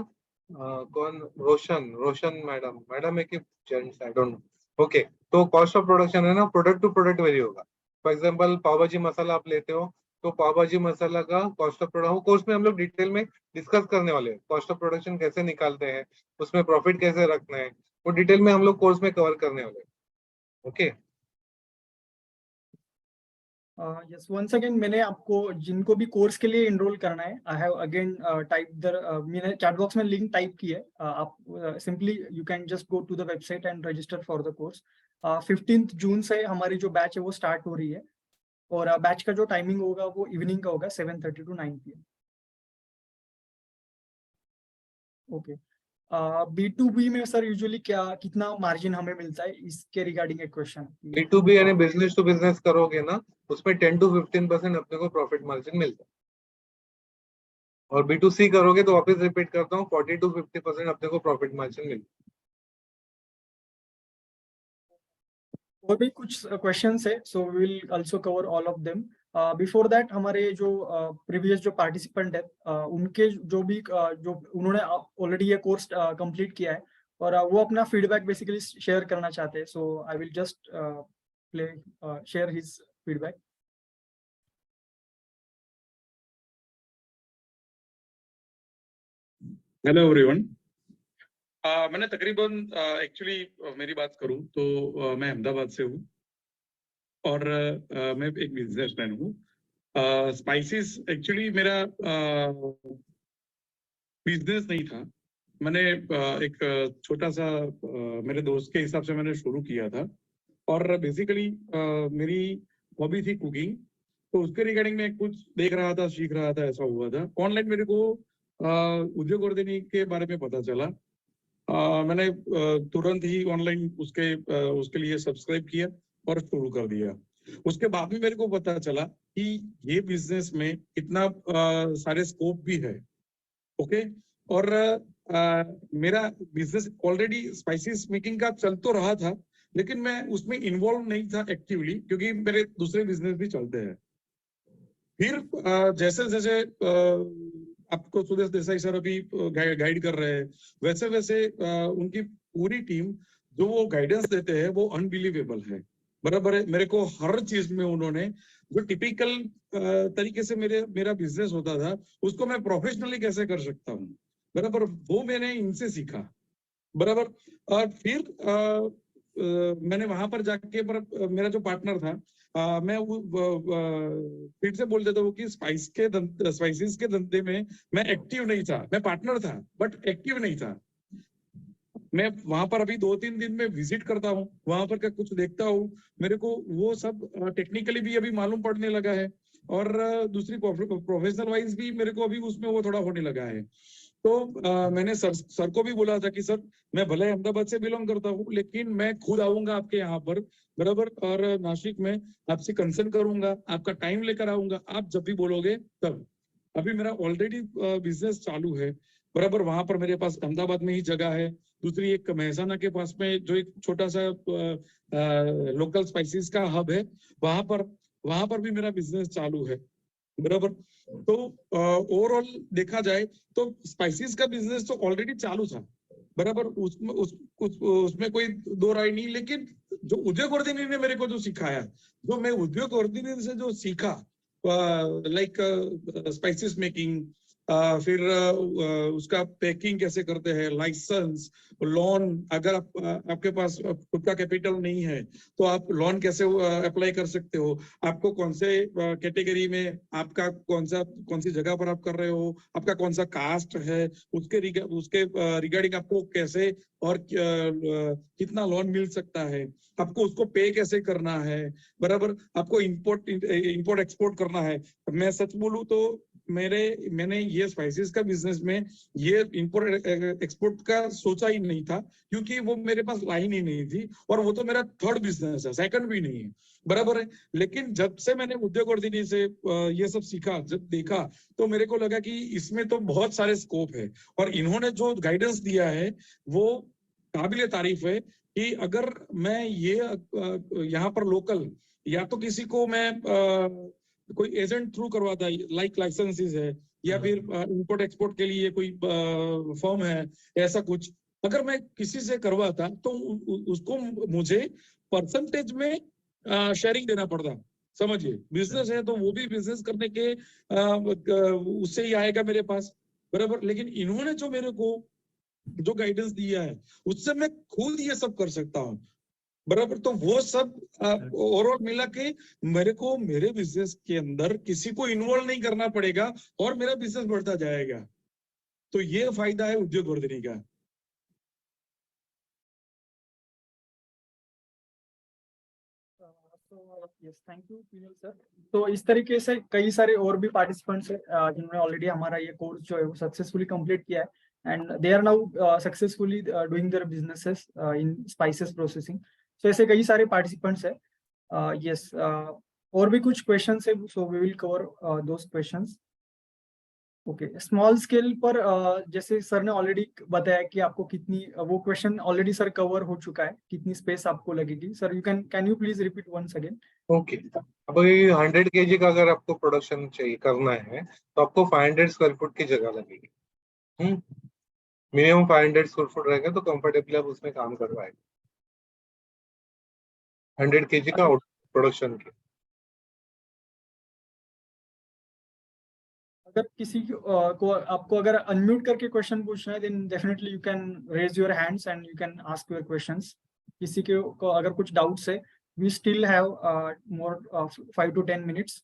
कौन, रोशन मैडम है कि gents, I don't know. Okay, तो कॉस्ट ऑफ प्रोडक्शन है ना, प्रोडक्ट टू प्रोडक्ट वेरी होगा। फॉर एग्जांपल पाव भाजी मसाला आप लेते हो, तो पाव भाजी मसाला का कॉस्ट ऑफ प्रोडक्ट कोर्स में हम लोग डिटेल में डिस्कस करने वाले हैं। कॉस्ट ऑफ प्रोडक्शन कैसे निकालते हैं, उसमें प्रॉफिट कैसे रखना है, वो डिटेल में हम लोग कोर्स में कवर करने वाले हैं। ओके। यस, वंस अगेन मैंने आपको जिनको भी कोर्स के लिए एनरोल करना है, I have again type the, मैंने चैट बॉक्स में लिंक टाइप की है। आप simply you can just go to the website and register for the course. 15 जून से हमारी जो बैच है वो स्टार्ट हो रही है, और बैच का जो टाइमिंग होगा वो इवनिंग का होगा, 7:30 to 9 PM। ओके। B2B में सर यूजुअली क्या कितना मार्जिन हमें मिलता है, इसके रिगार्डिंग एक क्वेश्चन। B2B यानी बिजनेस टू बिजनेस करोगे ना, उसमें 10 to 15% अपने को प्रॉफिट मार्जिन मिलता है। और B2C करोगे तो वापस रिपीट करता हूँ, 40 to 50% अपने को प्रॉफिट मार्जिन मिलता है। और भी कुछ क्वेश्चंस है, so we will also cover all of them. Before that हमारे जो प्रीवियस जो पार्टिसिपेंट है, उनके जो भी जो उन्होंने ऑलरेडी ये कोर्स कंप्लीट किया है, और वो अपना फीडबैक बेसिकली शेयर करना चाहते हैं, so I will just play share his feedback. Hello everyone. मैंने तकरीबन एक्चुअली मेरी बात करूं तो मैं अहमदाबाद से हूं, और मैं एक बिजनेसमैन हूं। स्पाइसेस एक्चुअली मेरा बिजनेस नहीं था। मैंने एक छोटा सा मेरे दोस्त के हिसाब से मैंने शुरू किया था, और बेसिकली मेरी हॉबी थी कुकिंग। तो उसके रिगार्डिंग में कुछ देख रहा था, सीख रहा था, ऐसा हुआ था। ऑनलाइन मेरे को उद्योग वर्धिनी के बारे में पता चला। मैंने तुरंत ही ऑनलाइन उसके लिए सब्सक्राइब किया और शुरू कर दिया। उसके बाद में मेरे को पता चला कि ये बिजनेस में इतना सारे स्कोप भी है। ओके। और मेरा बिजनेस ऑलरेडी स्पाइसेस मेकिंग का चल तो रहा था, लेकिन मैं उसमें इन्वॉल्व नहीं था एक्टिवली, क्योंकि मेरे दूसरे बिजनेस भी चलते हैं। फिर जैसे जैसे आपको सुदेश देसाई सर अभी गाइड कर रहे हैं, वैसे वैसे उनकी पूरी टीम जो वो गाइडेंस देते हैं वो अनबिलीवेबल है। बराबर है। मेरे को हर चीज में उन्होंने जो टिपिकल तरीके से मेरा बिजनेस होता था, उसको मैं प्रोफेशनली कैसे कर सकता हूँ, बराबर, वो मैंने इनसे सीखा। बराबर। और फिर मैंने वहां पर जाके, पर मेरा जो पार्टनर था, मैं फिर से बोल देता हूँ कि स्पाइसेस के धंधे में मैं एक्टिव नहीं था। मैं पार्टनर था बट एक्टिव नहीं था। मैं वहां पर अभी 2-3 दिन में विजिट करता हूँ, वहां पर का कुछ देखता हूँ, मेरे को वो सब टेक्निकली भी अभी मालूम पड़ने लगा है, और दूसरी प्रोफेशनल वाइज भी मेरे को अभी उसमें वो थोड़ा होने लगा है। तो मैंने सर को भी बोला था कि सर, मैं भले अहमदाबाद से बिलोंग करता हूँ, लेकिन मैं खुद आऊंगा आपके यहाँ पर, बराबर, और नासिक में आपसे कंसर्न करूंगा, आपका टाइम लेकर आऊंगा, आप जब भी बोलोगे तब। अभी मेरा ऑलरेडी बिजनेस चालू है, बराबर। वहां पर मेरे पास अहमदाबाद में ही जगह है, दूसरी एक मेहसाना के पास में जो एक छोटा सा लोकल स्पाइसेस का हब है, वहां पर भी मेरा बिजनेस चालू है, बराबर। तो ओवरऑल देखा जाए तो स्पाइसेस का बिजनेस तो ऑलरेडी चालू था, बराबर। उसमें कोई दो राय नहीं। लेकिन जो उद्योग वर्धिनी ने मेरे को जो सिखाया, जो मैं उद्योग वर्धिनी से जो सीखा, लाइक स्पाइसेस मेकिंग, फिर उसका पैकिंग कैसे करते हैं, लाइसेंस, लोन, अगर आपके पास खुद का कैपिटल नहीं है तो आप लोन कैसे अप्लाई कर सकते हो, आपको कौन से कैटेगरी में, आपका कौन सी जगह पर आप कर रहे हो, आपका कौन सा कास्ट है, उसके रिगार्डिंग आपको कैसे और कितना लोन मिल सकता है, आपको उसको पे कैसे करना है, बराबर, आपको इंपोर्ट एक्सपोर्ट करना है। मैं सच बोलूं तो मैंने ये स्पाइसेस का बिजनेस में ये इंपोर्ट एक्सपोर्ट का सोचा ही नहीं था, क्योंकि वो मेरे पास लाइन ही नहीं थी, और वो तो मेरा थर्ड बिजनेस है, सेकंड भी नहीं है, बराबर है। लेकिन जब से मैंने उद्योग वर्धिनी से ये सब सीखा, जब देखा, तो मेरे को लगा कि इसमें तो बहुत सारे स्कोप है, और इन्होंने जो गाइडेंस दिया है वो काबिले तारीफ है। कि अगर मैं ये यहाँ पर लोकल, या तो किसी को मैं कोई एजेंट थ्रू करवाता है, लाइक लाइसेंसेस है, या फिर इंपोर्ट एक्सपोर्ट के लिए कोई फॉर्म है, ऐसा कुछ, अगर मैं किसी से करवाता तो उसको मुझे परसेंटेज में शेयरिंग देना पड़ता। समझिए, बिजनेस है तो वो भी बिजनेस करने के उससे ही आएगा मेरे पास, बराबर। लेकिन इन्होंने जो मेरे को जो गाइडेंस दिया है उससे मैं खुद ये सब कर सकता हूँ, बराबर। तो वो सब ओवरऑल मिला के मेरे को मेरे बिजनेस के अंदर किसी को इन्वॉल्व नहीं करना पड़ेगा और मेरा बिजनेस बढ़ता जाएगा। तो ये फायदा है उद्योग वर्धिनी का। Yes, thank you PL sir. तो इस तरीके से कई सारे और भी पार्टिसिपेंट्स हैं जिन्होंने ऑलरेडी हमारा ये कोर्स जो है वो सक्सेसफुली कंप्लीट किया है and they are now successfully doing their businesses in spices processing. So ऐसे कई सारे पार्टिसिपेंट्स हैं। यस, और भी कुछ क्वेश्चंस है, so we will cover those questions. Okay, small scale पर जैसे सर ने ऑलरेडी बताया कि आपको कितनी वो क्वेश्चन ऑलरेडी सर कवर हो चुका है, कितनी स्पेस आपको लगेगी। Sir you can you please repeat once again. Okay, अब ये 100 kg का अगर आपको प्रोडक्शन चाहिए करना है तो आपको 500 स्क्वायर फुट की जगह लगेगी। मिनिमम 500 स्क्वायर फुट रहेगा तो कंफर्टेबली आप उसमें काम करवाएंगे 100 kg का प्रोडक्शन के। अगर किसी को आपको अगर अनम्यूट करके क्वेश्चन पूछना है then definitely you can raise your hands and you can ask your questions. किसी को अगर कुछ डाउट्स है, we still have more 5 to 10 minutes।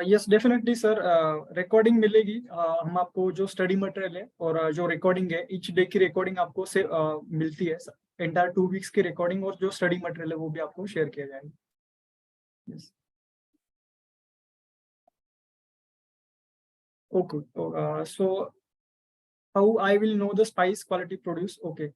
Yes definitely sir, recording मिलेगी। हम आपको जो स्टडी मटेरियल है और जो रिकॉर्डिंग है, ईच डे की रिकॉर्डिंग आपको से मिलती है। एंटायर 2 वीक्स की रिकॉर्डिंग और जो स्टडी मटेरियल है वो भी आपको शेयर किया जाएगा। Yes, okay. So how I will know the spice quality produce. Okay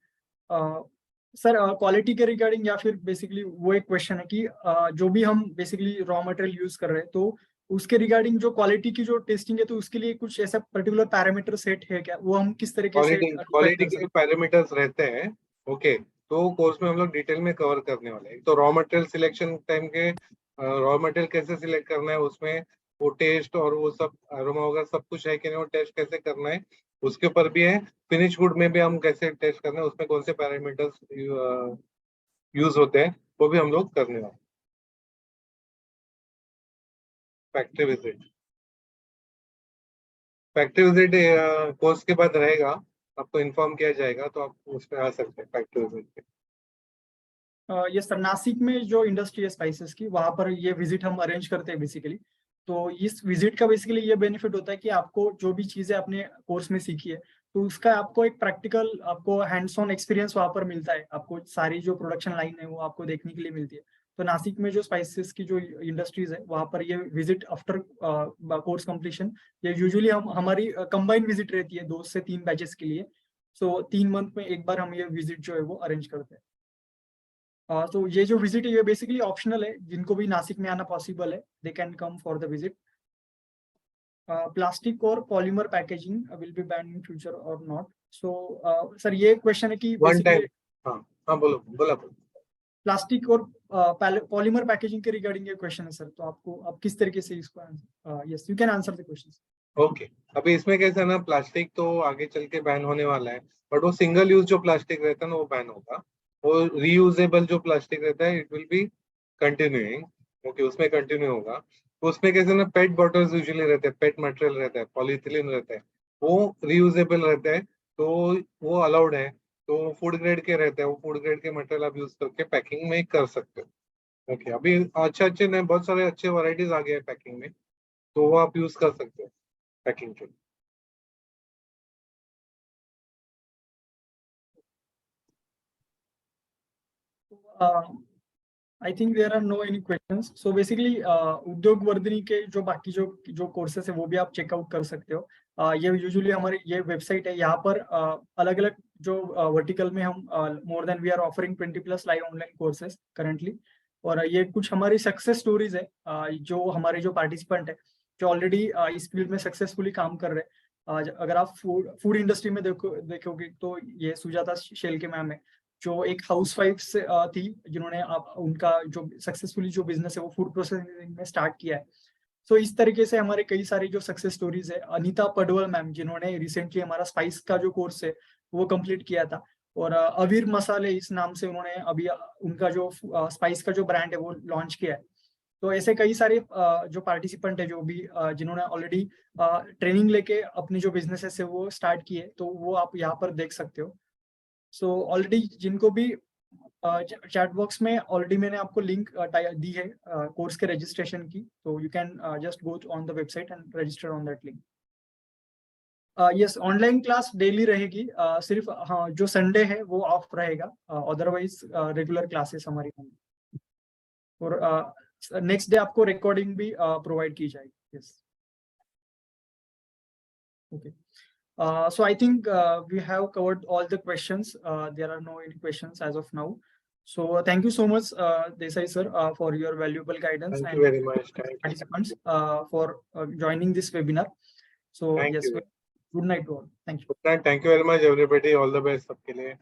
sir, quality के रिगार्डिंग या फिर बेसिकली वो एक क्वेश्चन है कि जो भी हम बेसिकली रॉ मटेरियल यूज कर रहे हैं तो उसके रिगार्डिंग जो क्वालिटी की जो टेस्टिंग है तो उसके लिए कुछ ऐसा पर्टिकुलर पैरामीटर सेट है क्या, वो हम किस तरीके से क्वालिटी के पैरामीटर्स रहते हैं। ओके, तो कोर्स में हम लोग डिटेल में कवर करने वाले हैं। तो रॉ मटेरियल सिलेक्शन टाइम के रॉ मटेरियल कैसे सिलेक्ट करना है, उसमें वो टेस्ट और वो सब अरोमा वगैरह सब कुछ है कि नहीं, वो टेस्ट कैसे करना है उसके ऊपर भी है। फिनिश गुड में भी हम कैसे टेस्ट करना है, उसमें कौन से पैरामीटर्स यूज होते हैं वो भी हम लोग करने वाले। फैक्ट्री विजिट कोर्स के बाद रहेगा, आपको इन्फॉर्म किया जाएगा तो आप उसमें आ सकते हैं फैक्ट्री विजिट पे। ये सर, नासिक में जो इंडस्ट्री है स्पाइसेस की, वहां पर ये विजिट हम अरेंज करते हैं बेसिकली। तो इस विजिट का बेसिकली ये बेनिफिट होता है कि आपको जो भी चीजें आपने कोर्स में सीखी है तो उसका आपको एक प्रैक्टिकल, आपको हैंड्स ऑन एक्सपीरियंस वहां पर मिलता है। आपको सारी जो प्रोडक्शन लाइन है वो आपको देखने के लिए मिलती है। तो नासिक में जो स्पाइसेस की जो इंडस्ट्रीज है वहां पर ये विजिट आफ्टर कोर्स कंप्लीशन, ये यूजुअली हमारी कंबाइंड विजिट रहती है 2 से 3 बैचेस के लिए। सो 3 मंथ में एक बार हम ये विजिट जो है वो अरेंज करते हैं। तो ये जो विजिट है ये बेसिकली ऑप्शनल है, जिनको भी नासिक में आना पॉसिबल है they can come for the visit. Plastic और polymer packaging will be banned in future or not. So sir ये क्वेश्चन है कि वन टाइम, हाँ बोलो बोला। प्लास्टिक और पॉलीमर पैकेजिंग के रिगार्डिंग ये क्वेश्चन है सर, तो आपको आप किस तरीके से इसको, yes you can answer the question. Okay, अभी इसमें कैसा है ना, प्लास्टिक तो आगे चल के बैन होने वाला है, बट वो सिंगल यूज जो प्लास्टिक रहता है ना वो बैन होगा। वो रीयूजेबल जो प्लास्टिक रहता है it will be continuing. Okay, उसमें कंटिन्यू होगा। तो उसमें कैसे ना, पेट बॉटल्स यूजुअली रहते हैं, पेट मटेरियल रहता है, पॉलीथिलीन रहता है, वो रीयूजेबल रहता है तो वो अलाउड है। तो फूड ग्रेड के रहते हैं, वो फूड ग्रेड के मटेरियल आप यूज करके पैकिंग में कर सकते हो। ओके, अभी अच्छे नए बहुत सारे अच्छे वैरायटीज आ गए हैं पैकिंग में, तो वो आप यूज कर सकते हो पैकिंग के। I think there are no any questions. So basically Udyog Vardhini के जो बाकी जो कोर्सेस है वो भी आप चेकआउट कर सकते हो। ये यूजुअली हमारी ये वेबसाइट है, यहाँ पर अलग अलग जो वर्टिकल में हम more than we are offering 20+ live online courses currently. और ये कुछ हमारी सक्सेस स्टोरीज है, जो हमारे जो पार्टिसिपेंट है जो ऑलरेडी इस फील्ड में सक्सेसफुली काम कर रहे हैं, आज अगर आप फूड इंडस्ट्री में देखोगे तो ये सुजाता शेल्के मैम है, जो एक हाउसवाइफ से थी, जिन्होंने आप उनका जो सक्सेसफुली जो बिजनेस है वो फूड प्रोसेसिंग में स्टार्ट किया है। सो इस तरीके से हमारे कई सारी जो सक्सेस स्टोरीज है। अनीता पडवल मैम, जिन्होंने रिसेंटली हमारा स्पाइस का जो कोर्स है वो कंप्लीट किया था, और अवीर मसाले इस नाम से उन्होंने अभी उनका जो स्पाइस का जो ब्रांड है वो लॉन्च किया है। तो ऐसे कई सारे जो पार्टिसिपेंट है, जो भी जिन्होंने ऑलरेडी ट्रेनिंग लेके अपनी जो बिजनेसेस है वो स्टार्ट किए, तो वो आप यहाँ पर देख सकते हो। सो ऑलरेडी जिनको भी चैट बॉक्स में ऑलरेडी मैंने आपको लिंक दी है कोर्स के रजिस्ट्रेशन की, तो you can just go on the website and register on that link. Yes, online class daily रहेगी, सिर्फ हाँ जो संडे है वो ऑफ रहेगा, अदरवाइज रेगुलर क्लासेस हमारी होंगी, और नेक्स्ट डे आपको रिकॉर्डिंग भी प्रोवाइड की जाएगी। Yes, okay. So I think we have covered all the questions. There are no any questions as of now. So thank you so much, Desai sir, for your valuable guidance, Thank and you very much. Thank you. participants for joining this webinar. So Thank yes, you. good night to all. Thank you. Thank you very much everybody. All the best सबके लिए.